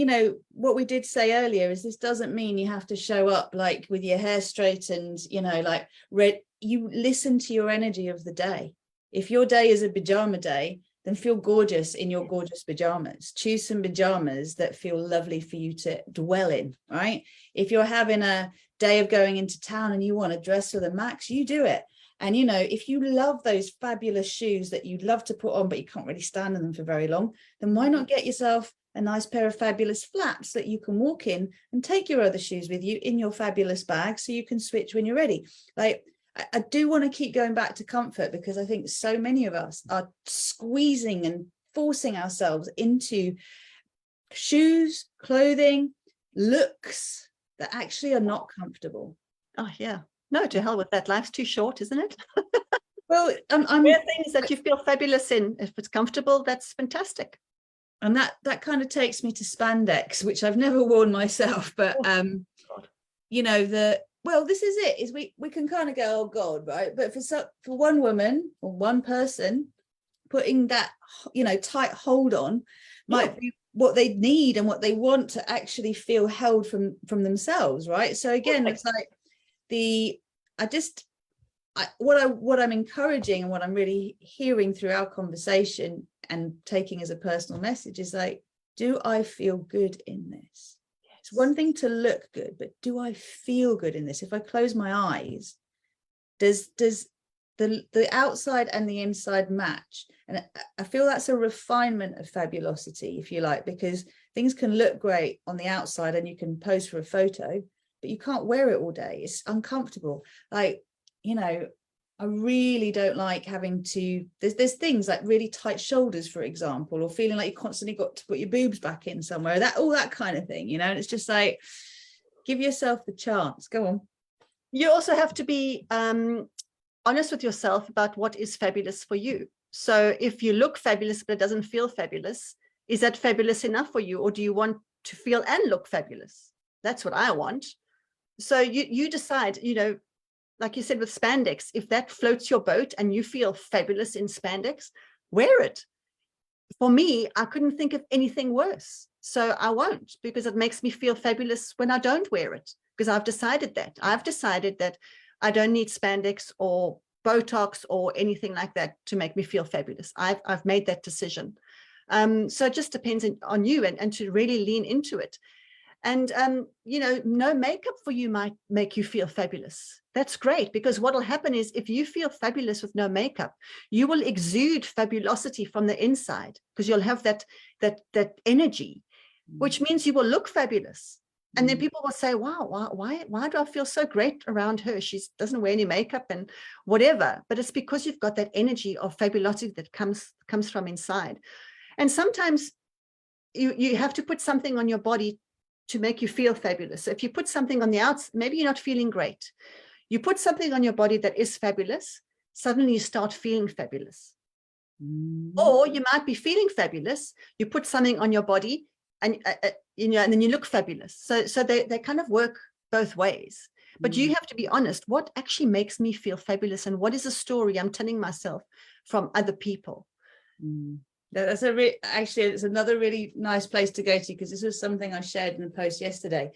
what we did say earlier is this doesn't mean you have to show up like with your hair straightened, like red. You listen to your energy of the day. If your day is a pajama day, then feel gorgeous in your gorgeous pajamas. Choose some pajamas that feel lovely for you to dwell in, right? If you're having a day of going into town and you want to dress to the max, you do it. And, if you love those fabulous shoes that you'd love to put on, but you can't really stand in them for very long, then why not get yourself a nice pair of fabulous flats that you can walk in and take your other shoes with you in your fabulous bag so you can switch when you're ready. Like, I do want to keep going back to comfort, because I think so many of us are squeezing and forcing ourselves into shoes, clothing, looks that actually are not comfortable. Oh, yeah. No, to hell with that. Life's too short, isn't it? Well, Wear things that you feel fabulous in. If it's comfortable, that's fantastic. And that kind of takes me to spandex, which I've never worn myself, but you know, this is it, is we can kind of go, oh God, right? But for one woman or one person, putting that, you know, tight hold on might be what they need and what they want to actually feel held from themselves, right? So again, it's like what I'm encouraging and what I'm really hearing through our conversation and taking as a personal message is like, do I feel good in this? Yes. It's one thing to look good, but do I feel good in this? If I close my eyes, does the outside and the inside match? And I feel that's a refinement of fabulosity, if you like, because things can look great on the outside and you can pose for a photo, but you can't wear it all day. It's uncomfortable. Like, you know, I really don't like having to, there's things like really tight shoulders, for example, or feeling like you constantly got to put your boobs back in somewhere, all that kind of thing, you know. And it's just like, give yourself the chance. Go on. You also have to be honest with yourself about what is fabulous for you. So if you look fabulous, but it doesn't feel fabulous, is that fabulous enough for you? Or do you want to feel and look fabulous? That's what I want. So you decide, you know, like you said with spandex, if that floats your boat and you feel fabulous in spandex, wear it. For me, I couldn't think of anything worse. So I won't, because it makes me feel fabulous when I don't wear it, because I've decided that. I don't need spandex or Botox or anything like that to make me feel fabulous. I've made that decision. So it just depends on you and to really lean into it. And, you know, no makeup for you might make you feel fabulous. That's great, because what will happen is if you feel fabulous with no makeup, you will exude fabulosity from the inside, because you'll have that energy, which means you will look fabulous. And then people will say, wow, why do I feel so great around her? She doesn't wear any makeup and whatever. But it's because you've got that energy of fabulosity that comes from inside. And sometimes you have to put something on your body to make you feel fabulous. So if you put something on the outside, maybe you're not feeling great. You put something on your body that is fabulous, suddenly you start feeling fabulous. Or you might be feeling fabulous. You put something on your body and you know, and then you look fabulous. So they kind of work both ways. But you have to be honest, what actually makes me feel fabulous, and what is a story I'm telling myself from other people? That's actually, it's another really nice place to go to, because this was something I shared in a post yesterday.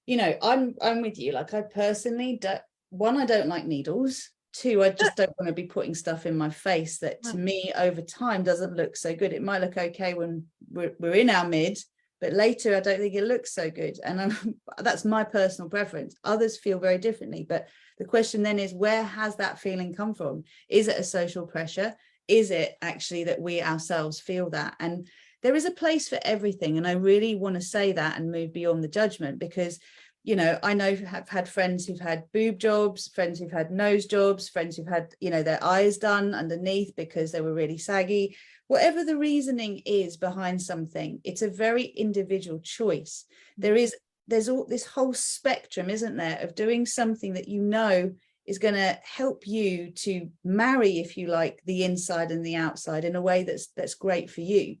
You know, I'm with you. Like, I personally I don't like needles. Two, I just don't want to be putting stuff in my face that to me over time doesn't look so good. It might look okay when we're in our mid, but later I don't think it looks so good. And that's my personal preference. Others feel very differently. But the question then is, where has that feeling come from? Is it a social pressure? Is it actually that we ourselves feel that? And there is a place for everything. And I really want to say that and move beyond the judgment, because, you know, I know I've had friends who've had boob jobs, friends who've had nose jobs, friends who've had, you know, their eyes done underneath because they were really saggy. Whatever the reasoning is behind something, it's a very individual choice. There's all this whole spectrum, isn't there, of doing something that you know is going to help you to marry, if you like, the inside and the outside in a way that's great for you.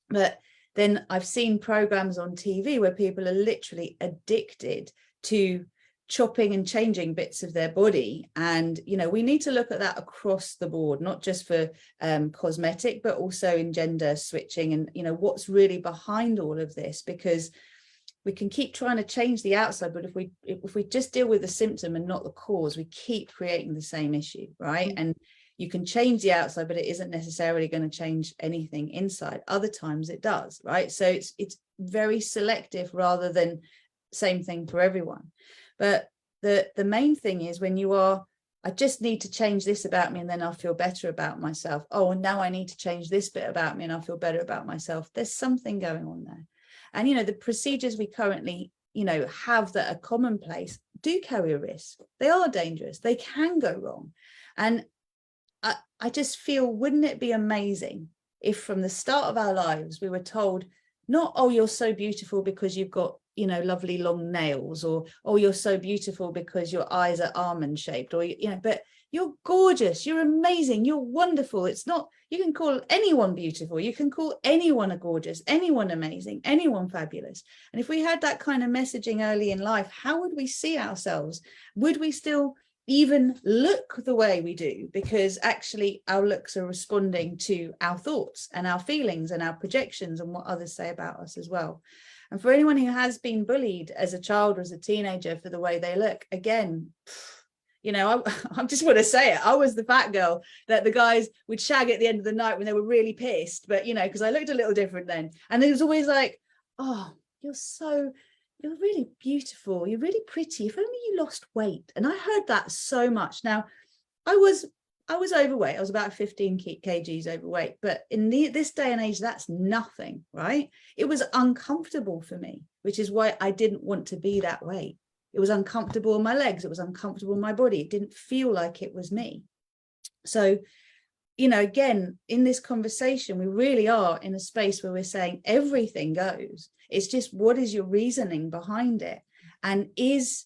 But then I've seen programs on TV where people are literally addicted to chopping and changing bits of their body. And, you know, we need to look at that across the board, not just for cosmetic, but also in gender switching and, you know, what's really behind all of this, because we can keep trying to change the outside, but if we just deal with the symptom and not the cause, we keep creating the same issue, right? And you can change the outside, but it isn't necessarily going to change anything inside. Other times it does, right? So it's very selective rather than same thing for everyone. But the main thing is when you are, I just need to change this about me and then I'll feel better about myself. Oh, and now I need to change this bit about me and I'll feel better about myself. There's something going on there. And, you know, the procedures we currently, you know, have that are commonplace do carry a risk. They are dangerous. They can go wrong. And I just feel, wouldn't it be amazing if from the start of our lives we were told not, oh, you're so beautiful because you've got you know, lovely long nails, or, oh, you're so beautiful because your eyes are almond shaped, or, you know, but you're gorgeous, you're amazing, you're wonderful. It's not, you can call anyone beautiful, you can call anyone a gorgeous, anyone amazing, anyone fabulous. And if we had that kind of messaging early in life, how would we see ourselves? Would we still even look the way we do? Because actually our looks are responding to our thoughts and our feelings and our projections and what others say about us as well. And for anyone who has been bullied as a child or as a teenager for the way they look, again, you know, I just want to say it. I was the fat girl that the guys would shag at the end of the night when they were really pissed. But, you know, because I looked a little different then. And it was always like, oh, you're really beautiful. You're really pretty. If only you lost weight. And I heard that so much. Now, I was overweight. I was about 15 kgs overweight. But in this day and age, that's nothing, right? It was uncomfortable for me, which is why I didn't want to be that weight. It was uncomfortable in my legs. It was uncomfortable in my body. It didn't feel like it was me. So, you know, again, in this conversation, we really are in a space where we're saying everything goes. It's just, what is your reasoning behind it? And is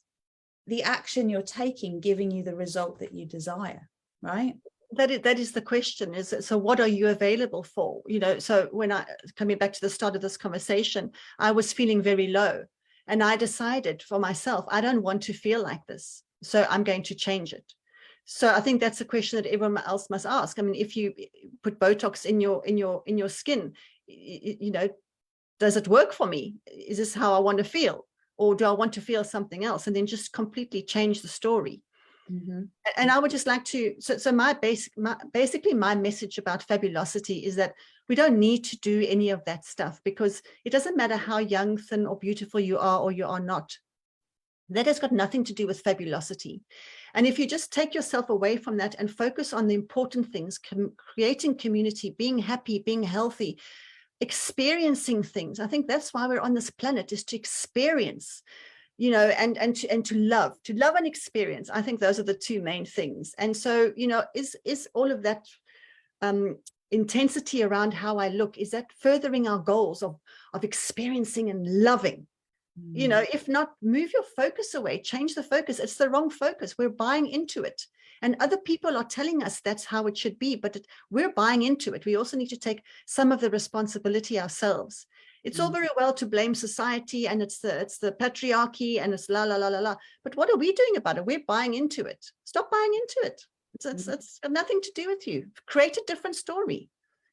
the action you're taking giving you the result that you desire, right? That is the question. Is it, so what are you available for? You know, so when coming back to the start of this conversation, I was feeling very low. And I decided for myself, I don't want to feel like this, so I'm going to change it. So I think that's a question that everyone else must ask. I mean, if you put Botox in your skin, you know, does it work for me? Is this how I want to feel? Or do I want to feel something else? And then just completely change the story. Mm-hmm. And I would just like to, so basically my message about Fabulocity is that we don't need to do any of that stuff, because it doesn't matter how young, thin, or beautiful you are or you are not. That has got nothing to do with Fabulocity. And if you just take yourself away from that and focus on the important things, creating community, being happy, being healthy, experiencing things. I think that's why we're on this planet, is to experience, you know, and to love and experience. I think those are the two main things. And so, you know, is all of that intensity around how I look, is that furthering our goals of experiencing and loving? You know, if not, move your focus away, change the focus. It's the wrong focus. We're buying into it. And other people are telling us that's how it should be, but we're buying into it. We also need to take some of the responsibility ourselves. It's all very well to blame society, and it's the patriarchy, and it's la, la, la, la, la. But what are we doing about it? We're buying into it. Stop buying into it. It's got nothing to do with you. Create a different story.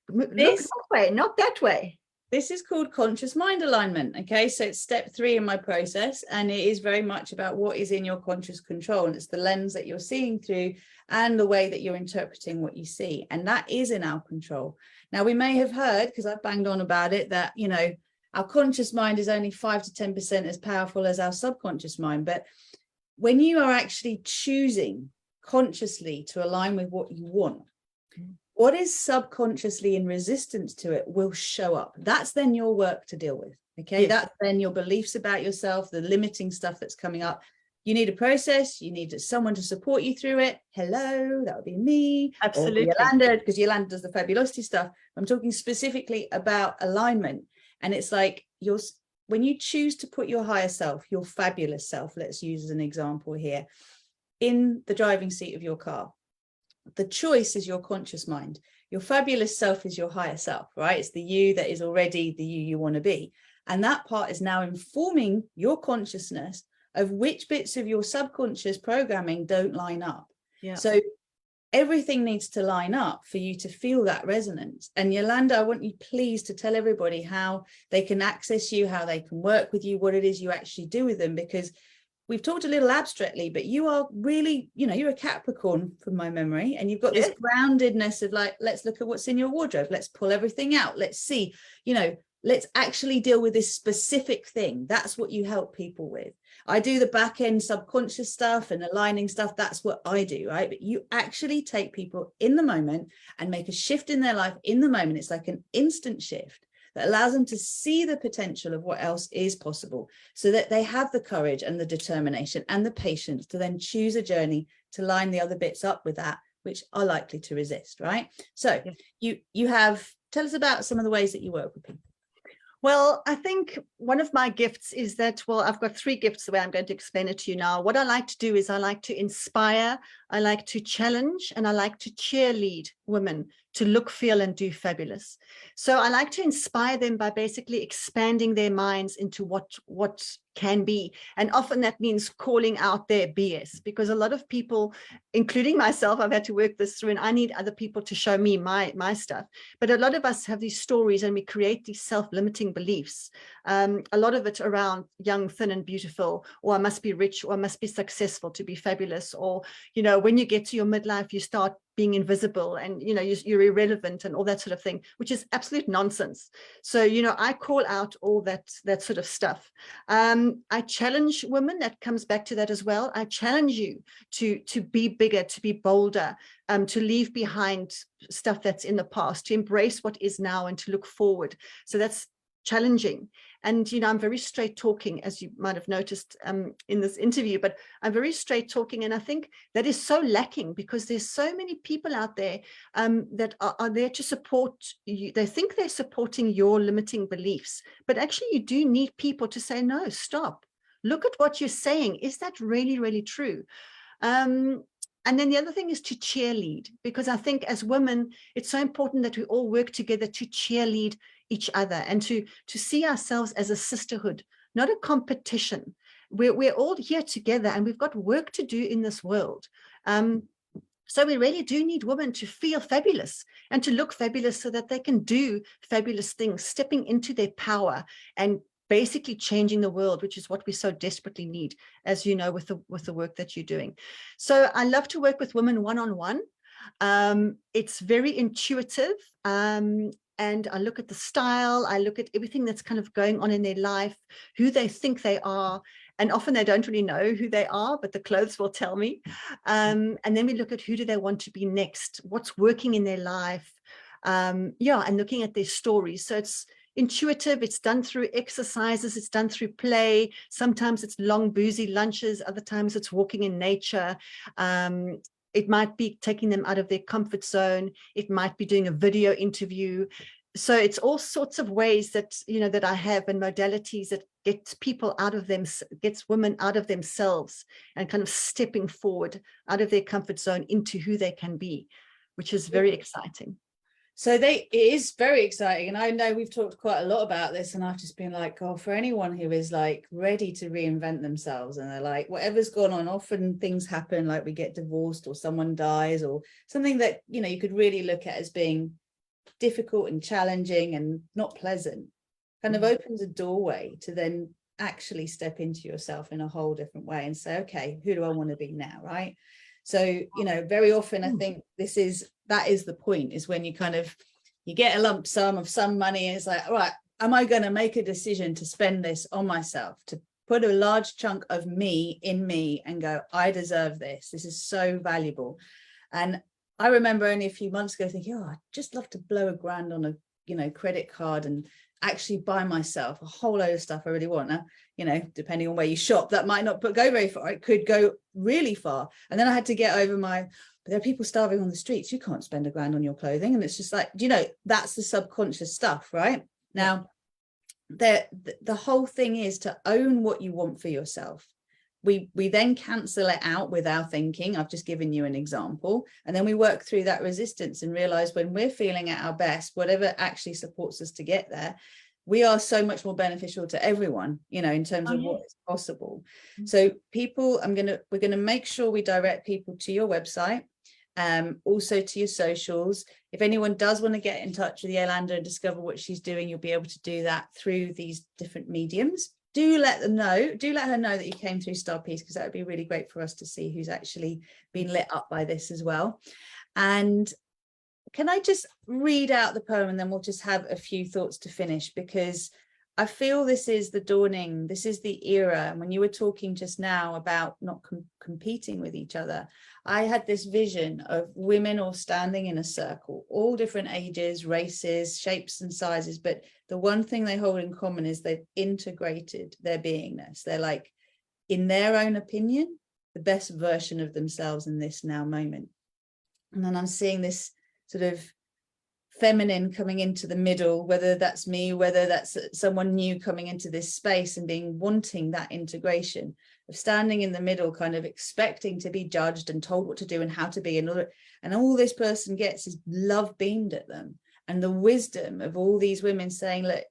Look that way, not that way. This is called conscious mind alignment. Okay, so it's step 3 in my process, and it is very much about what is in your conscious control, and it's the lens that you're seeing through and the way that you're interpreting what you see, and that is in our control. Now, we may have heard, because I've banged on about it, that, you know, our conscious mind is only 5 to 10% as powerful as our subconscious mind. But when you are actually choosing consciously to align with what you want, what is subconsciously in resistance to it will show up. That's then your work to deal with. Okay, yes. That's then your beliefs about yourself, the limiting stuff that's coming up. You need a process. You need someone to support you through it. Hello, that would be me. Absolutely. Or Yolanda, because Yolanda does the Fabulocity stuff. I'm talking specifically about alignment. And it's like when you choose to put your higher self, your fabulous self, let's use as an example here, in the driving seat of your car. The choice is your conscious mind. Your fabulous self is your higher self, right? It's the you that is already the you want to be. And that part is now informing your consciousness of which bits of your subconscious programming don't line up. Yeah. So everything needs to line up for you to feel that resonance. And Yolanda, I want you please to tell everybody how they can access you, how they can work with you, what it is you actually do with them, because we've talked a little abstractly, but you are really, you know, you're a Capricorn from my memory, and you've got this groundedness of like, let's look at what's in your wardrobe. Let's pull everything out. Let's see, you know, let's actually deal with this specific thing. That's what you help people with. I do the back end subconscious stuff and aligning stuff. That's what I do, right? But you actually take people in the moment and make a shift in their life in the moment. It's like an instant shift that allows them to see the potential of what else is possible, so that they have the courage and the determination and the patience to then choose a journey to line the other bits up with that, which are likely to resist, right? So you have, tell us about some of the ways that you work with people. Well, I think one of my gifts is that, well, I've got 3 gifts the way I'm going to explain it to you now. What I like to do is I like to inspire, I like to challenge, and I like to cheerlead women to look, feel, and do fabulous. So I like to inspire them by basically expanding their minds into what can be. And often that means calling out their BS, because a lot of people, including myself, I've had to work this through, and I need other people to show me my stuff. But a lot of us have these stories and we create these self-limiting beliefs. A lot of it around young, thin, and beautiful, or I must be rich, or I must be successful to be fabulous. Or, you know, when you get to your midlife, you start being invisible and, you know, you're irrelevant and all that sort of thing, which is absolute nonsense. So, you know, I call out all that sort of stuff. I challenge women, that comes back to that as well. I challenge you to be bigger, to be bolder, to leave behind stuff that's in the past, to embrace what is now and to look forward. So that's challenging. And, you know, I'm very straight talking, as you might have noticed in this interview, but I'm very straight talking. And I think that is so lacking, because there's so many people out there that are there to support you. They think they're supporting your limiting beliefs, but actually you do need people to say, no, stop. Look at what you're saying. Is that really, really true? And then the other thing is to cheerlead, because I think as women, it's so important that we all work together to cheerlead each other and to see ourselves as a sisterhood, not a competition. We're all here together and we've got work to do in this world. So we really do need women to feel fabulous and to look fabulous so that they can do fabulous things, stepping into their power and basically changing the world, which is what we so desperately need, as you know, with the work that you're doing. So I love to work with women one-on-one. It's very intuitive. And I look at the style, I look at everything that's kind of going on in their life, who they think they are. And often they don't really know who they are, but the clothes will tell me. And then we look at who do they want to be next, what's working in their life. And looking at their stories. So it's intuitive, it's done through exercises, it's done through play. Sometimes it's long, boozy lunches, other times it's walking in nature. It might be taking them out of their comfort zone. It might be doing a video interview. So it's all sorts of ways that, you know, that I have, and modalities that gets people out of them, gets women out of themselves and kind of stepping forward out of their comfort zone into who they can be, which is very exciting. So it is very exciting. And I know we've talked quite a lot about this, and I've just been like, oh, for anyone who is like ready to reinvent themselves, and they're like, whatever's gone on, often things happen, like we get divorced or someone dies or something that, you know, you could really look at as being difficult and challenging and not pleasant, kind of opens a doorway to then actually step into yourself in a whole different way and say, okay, who do I want to be now, right? So, you know, very often I think that is the point, is when you kind of, you get a lump sum of some money and it's like, all right, am I going to make a decision to spend this on myself, to put a large chunk of me in me and go, I deserve this. This is so valuable. And I remember only a few months ago thinking, oh, I'd just love to blow $1,000 on a, you know, credit card and actually buy myself a whole load of stuff I really want. Now, you know, depending on where you shop, that might not go very far. It could go really far. And then I had to get over but there are people starving on the streets. You can't spend $1,000 on your clothing. And it's just like, you know, that's the subconscious stuff, right? Now, the whole thing is to own what you want for yourself. We then cancel it out with our thinking. I've just given you an example. And then we work through that resistance and realize when we're feeling at our best, whatever actually supports us to get there, we are so much more beneficial to everyone, you know, in terms of what is possible. So people, we're going to make sure we direct people to your website, also to your socials. If anyone does want to get in touch with Yolanda and discover what she's doing, you'll be able to do that through these different mediums. Do let her know that you came through Star Peace, because that would be really great for us to see who's actually been lit up by this as well. And can I just read out the poem and then we'll just have a few thoughts to finish, because I feel this is the dawning, this is the era. And when you were talking just now about not competing with each other, I had this vision of women all standing in a circle, all different ages, races, shapes and sizes. But the one thing they hold in common is they've integrated their beingness. They're like, in their own opinion, the best version of themselves in this now moment. And then I'm seeing this sort of feminine coming into the middle, whether that's me, whether that's someone new coming into this space and wanting that integration of standing in the middle, kind of expecting to be judged and told what to do and how to be, and all this person gets is love beamed at them. And the wisdom of all these women saying, look,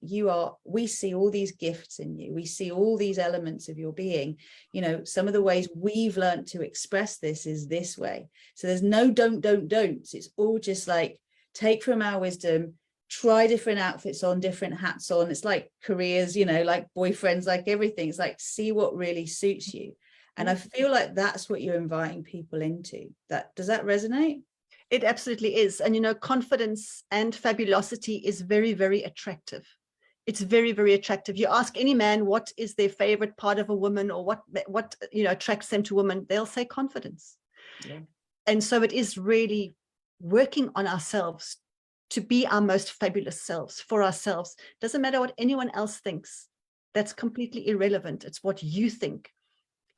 we see all these gifts in you. We see all these elements of your being. You know, some of the ways we've learned to express this is this way. So there's no don'ts. It's all just like, take from our wisdom, try different outfits on, different hats on. It's like careers, you know, like boyfriends, like everything. It's like, see what really suits you. And I feel like that's what you're inviting people into. Does that resonate? It absolutely is. And, you know, confidence and fabulosity is very, very attractive. It's very, very attractive. You ask any man what is their favorite part of a woman, or what you know attracts them to women, they'll say confidence. Yeah. And so it is really working on ourselves to be our most fabulous selves for ourselves. Doesn't matter what anyone else thinks. That's completely irrelevant. It's what you think.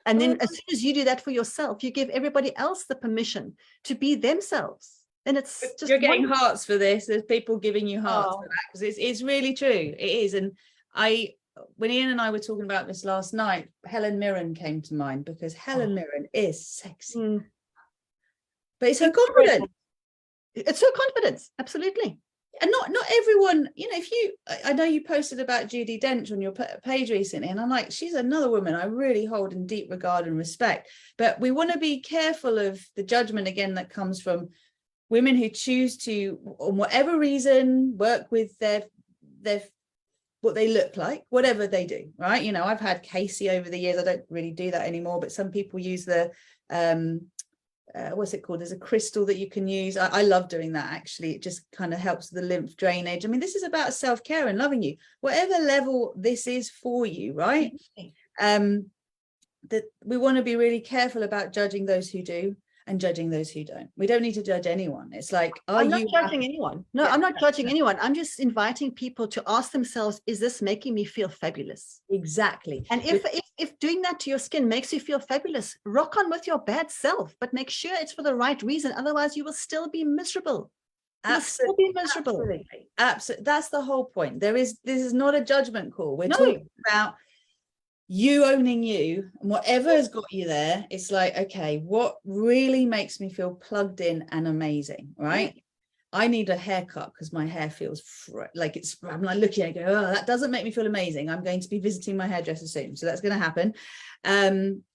And then as soon as you do that for yourself, you give everybody else the permission to be themselves. And it's just, you're getting hearts for this. There's people giving you hearts for that, because it's really true. It is. And when Ian and I were talking about this last night, Helen Mirren came to mind, because Helen Mirren is sexy, but it's her confidence. It's her confidence. Absolutely. And not everyone, you know, I know you posted about Judi Dench on your page recently, and I'm like, she's another woman I really hold in deep regard and respect. But we want to be careful of the judgment, again, that comes from women who choose to, on whatever reason, work with their what they look like, whatever they do, right? You know, I've had Casey over the years. I don't really do that anymore, but some people use the what's it called? There's a crystal that you can use. I love doing that, actually. It just kind of helps the lymph drainage. I mean, this is about self-care and loving you, whatever level this is for you, right? That we want to be really careful about judging those who do and judging those who don't. We don't need to judge anyone. It's like, I'm not judging anyone. No, I'm not judging anyone. I'm just inviting people to ask themselves, is this making me feel fabulous? Exactly. And if doing that to your skin makes you feel fabulous, rock on with your bad self, but make sure it's for the right reason. Otherwise, you will still be miserable. Absolutely. Absolutely. That's the whole point. This is not a judgment call. We're talking about you owning you, and whatever has got you there. It's like, okay, what really makes me feel plugged in and amazing, right? I need a haircut because my hair feels like I'm like looking at it, go, oh, that doesn't make me feel amazing. I'm going to be visiting my hairdresser soon, so that's going to happen.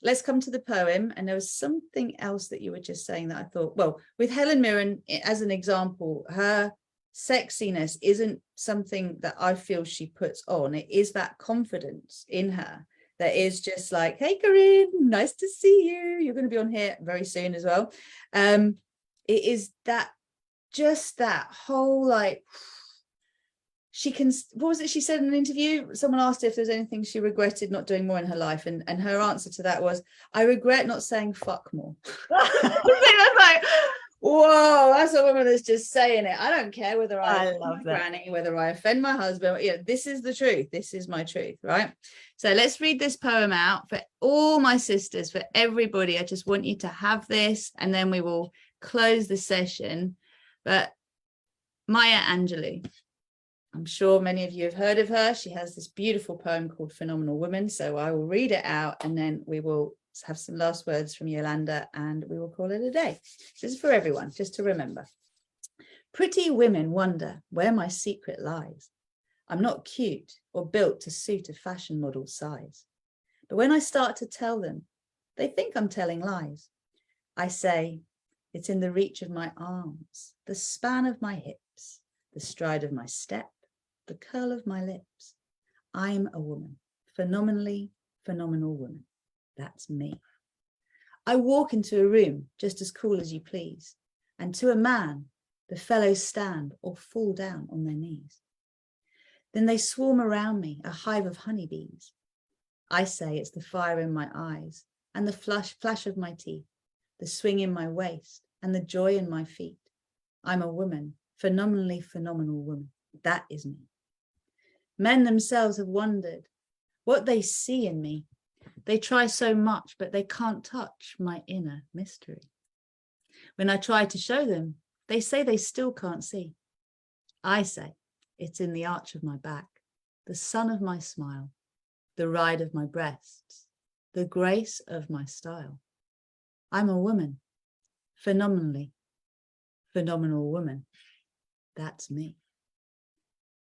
Let's come to the poem. And there was something else that you were just saying that I thought, well, with Helen Mirren as an example, her sexiness isn't something that I feel she puts on. It is that confidence in her that is just like, hey, Corinne, nice to see you. You're going to be on here very soon as well. It is that, just that whole, like, she can, what was it she said in an interview? Someone asked if there's anything she regretted not doing more in her life. And her answer to that was, I regret not saying fuck more. I was like, whoa, that's a woman that's just saying it. I don't care whether I love my granny, whether I offend my husband. Yeah, this is the truth. This is my truth, right? So let's read this poem out for all my sisters, for everybody. I just want you to have this, and then we will close the session. But Maya Angelou, I'm sure many of you have heard of her. She has this beautiful poem called Phenomenal Woman. So I will read it out, and then we will have some last words from Yolanda, and we will call it a day. This is for everyone, just to remember. Pretty women wonder where my secret lies. I'm not cute or built to suit a fashion model's size. But when I start to tell them, they think I'm telling lies. I say, it's in the reach of my arms, the span of my hips, the stride of my step, the curl of my lips. I'm a woman, phenomenally phenomenal woman. That's me. I walk into a room just as cool as you please, and to a man, the fellows stand or fall down on their knees. Then they swarm around me, a hive of honeybees. I say it's the fire in my eyes and the flash of my teeth, the swing in my waist and the joy in my feet. I'm a woman, phenomenally phenomenal woman. That is me. Men themselves have wondered what they see in me. They try so much, but they can't touch my inner mystery. When I try to show them, they say they still can't see. I say it's in the arch of my back, the sun of my smile, the ride of my breasts, the grace of my style. I'm a woman, phenomenally, phenomenal woman. That's me.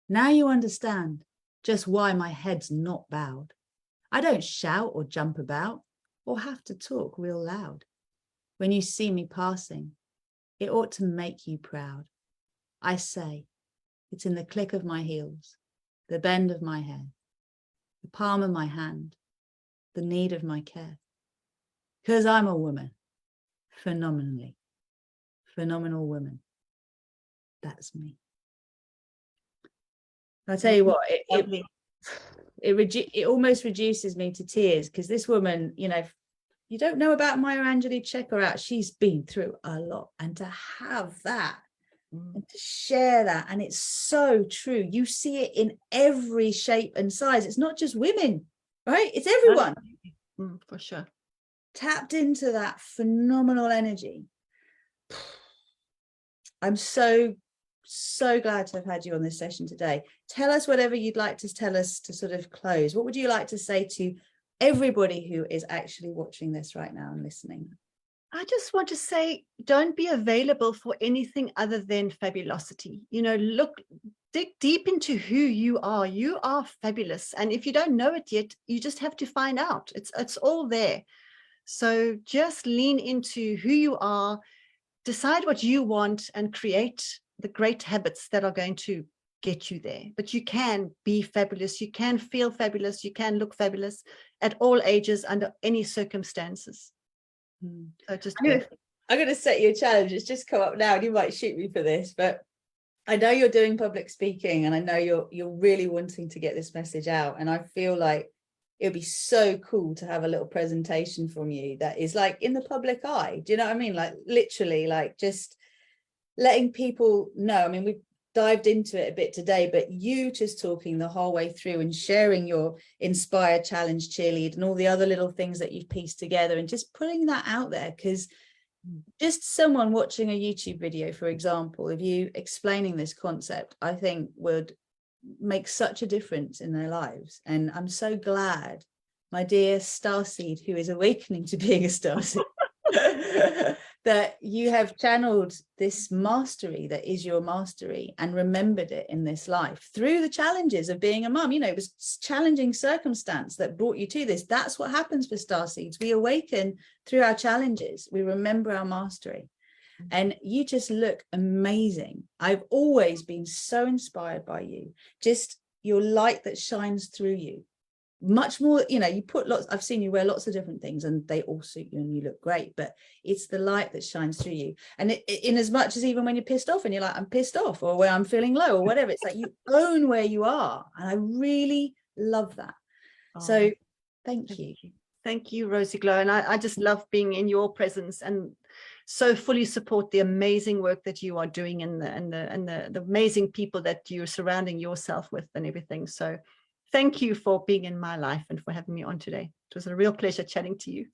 Now you understand just why my head's not bowed. I don't shout or jump about or have to talk real loud. When you see me passing, it ought to make you proud. I say, it's in the click of my heels, the bend of my hair, the palm of my hand, the need of my care. 'Cause I'm a woman, phenomenally, phenomenal woman. That's me. I'll tell you what, it almost reduces me to tears, because this woman, you know, you don't know about Maya Angelou, check her out. She's been through a lot, and to have that and to share that, and it's so true. You see it in every shape and size. It's not just women, right? It's everyone. For sure. Tapped into that phenomenal energy. I'm so glad to have had you on this session today. Tell us whatever you'd like to tell us to sort of close. What would you like to say to everybody who is actually watching this right now and listening? I just want to say, don't be available for anything other than Fabulocity. You know, dig deep into who you are. You are fabulous. And if you don't know it yet, you just have to find out. It's all there. So just lean into who you are, decide what you want, and create the great habits that are going to get you there. But you can be fabulous. You can feel fabulous. You can look fabulous at all ages, under any circumstances. So just I'm going to set you a challenge. It's just come up now, and you might shoot me for this, but I know you're doing public speaking, and I know you're really wanting to get this message out. And I feel like it would be so cool to have a little presentation from you that is like in the public eye. Do you know what I mean? Like literally, like just letting people know. I mean, we've dived into it a bit today, but you just talking the whole way through and sharing your Inspire, Challenge, Cheerlead and all the other little things that you've pieced together, and just putting that out there. Because just someone watching a YouTube video, for example, of you explaining this concept, I think would make such a difference in their lives. And I'm so glad, my dear starseed who is awakening to being a starseed, that you have channeled this mastery that is your mastery and remembered it in this life through the challenges of being a mum. You know, it was challenging circumstance that brought you to this. That's what happens for starseeds. We awaken through our challenges. We remember our mastery. And you just look amazing. I've always been so inspired by you. Just your light that shines through you. Much more, you know, you put lots, I've seen you wear lots of different things and they all suit you and you look great, but it's the light that shines through you. And in as much as even when you're pissed off and you're like, I'm pissed off, or where I'm feeling low or whatever, it's like you own where you are. And I really love that. So thank you. Thank you, Rosie Glow. And I just love being in your presence, and so fully support the amazing work that you are doing, and the amazing people that you're surrounding yourself with and everything. So thank you for being in my life and for having me on today. It was a real pleasure chatting to you.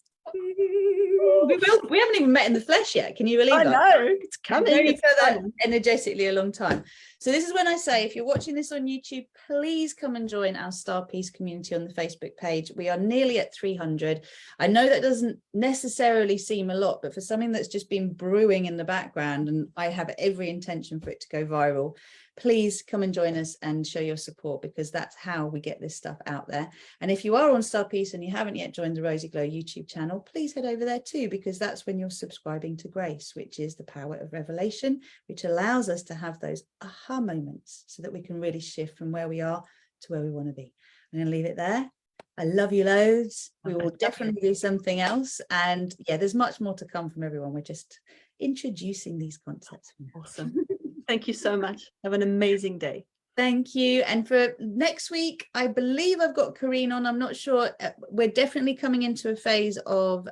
We haven't even met in the flesh yet. Can you believe that? I know, it's coming. We've known each other energetically a long time. So this is when I say, if you're watching this on YouTube, please come and join our Star Peace community on the Facebook page. We are nearly at 300. I know that doesn't necessarily seem a lot, but for something that's just been brewing in the background, and I have every intention for it to go viral, please come and join us and show your support, because that's how we get this stuff out there. And if you are on Star Peace and you haven't yet joined the Rosie Glow YouTube channel, please head over there too, because that's when you're subscribing to Grace, which is the power of revelation, which allows us to have those aha moments so that we can really shift from where we are to where we want to be. I'm going to leave it there. I love you loads. We will definitely do something else. And yeah, there's much more to come from everyone. We're just introducing these concepts. Awesome. Thank you so much. Have an amazing day. Thank you. And for next week, I believe I've got Karine on. I'm not sure. We're definitely coming into a phase of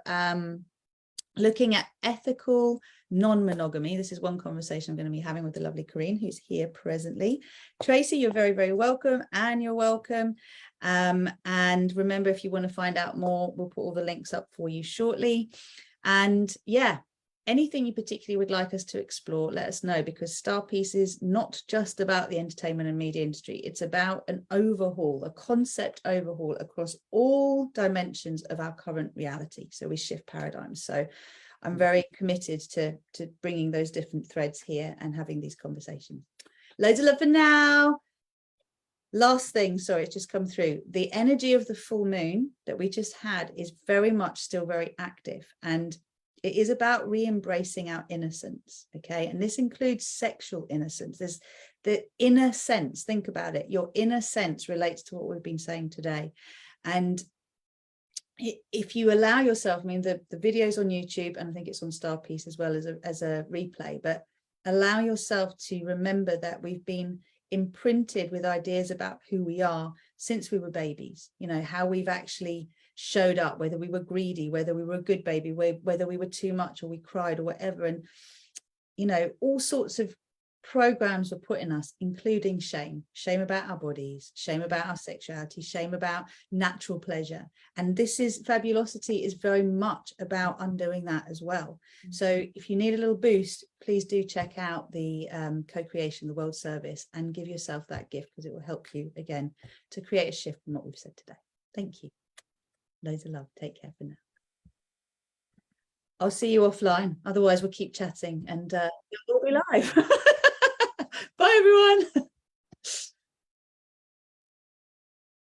looking at ethical non-monogamy. This is one conversation I'm going to be having with the lovely Karine, who's here presently. Tracy, you're very, very welcome. Anne, you're welcome. And remember, if you want to find out more, we'll put all the links up for you shortly. And yeah, anything you particularly would like us to explore, let us know, because Star Piece is not just about the entertainment and media industry. It's about an overhaul, a concept overhaul across all dimensions of our current reality. So we shift paradigms. So I'm very committed to bringing those different threads here and having these conversations. Loads of love for now. Last thing, sorry, it's just come through. The energy of the full moon that we just had is very much still very active, and it is about re-embracing our innocence, okay? And this includes sexual innocence. There's the inner sense. Think about it. Your inner sense relates to what we've been saying today. And if you allow yourself, I mean, the video's on YouTube, and I think it's on Star Piece as well as a replay, but allow yourself to remember that we've been imprinted with ideas about who we are since we were babies, you know, how we've actually showed up, whether we were greedy, whether we were a good baby, whether we were too much or we cried or whatever. And, you know, all sorts of programs were put in us, including shame about our bodies, shame about our sexuality, shame about natural pleasure. And this is Fabulocity is very much about undoing that as well. So if you need a little boost, please do check out the co-creation, the world service, and give yourself that gift, because it will help you again to create a shift from what we've said today. Thank you. Loads of love. Take care for now. I'll see you offline. Otherwise, we'll keep chatting and we'll be live. Bye, everyone.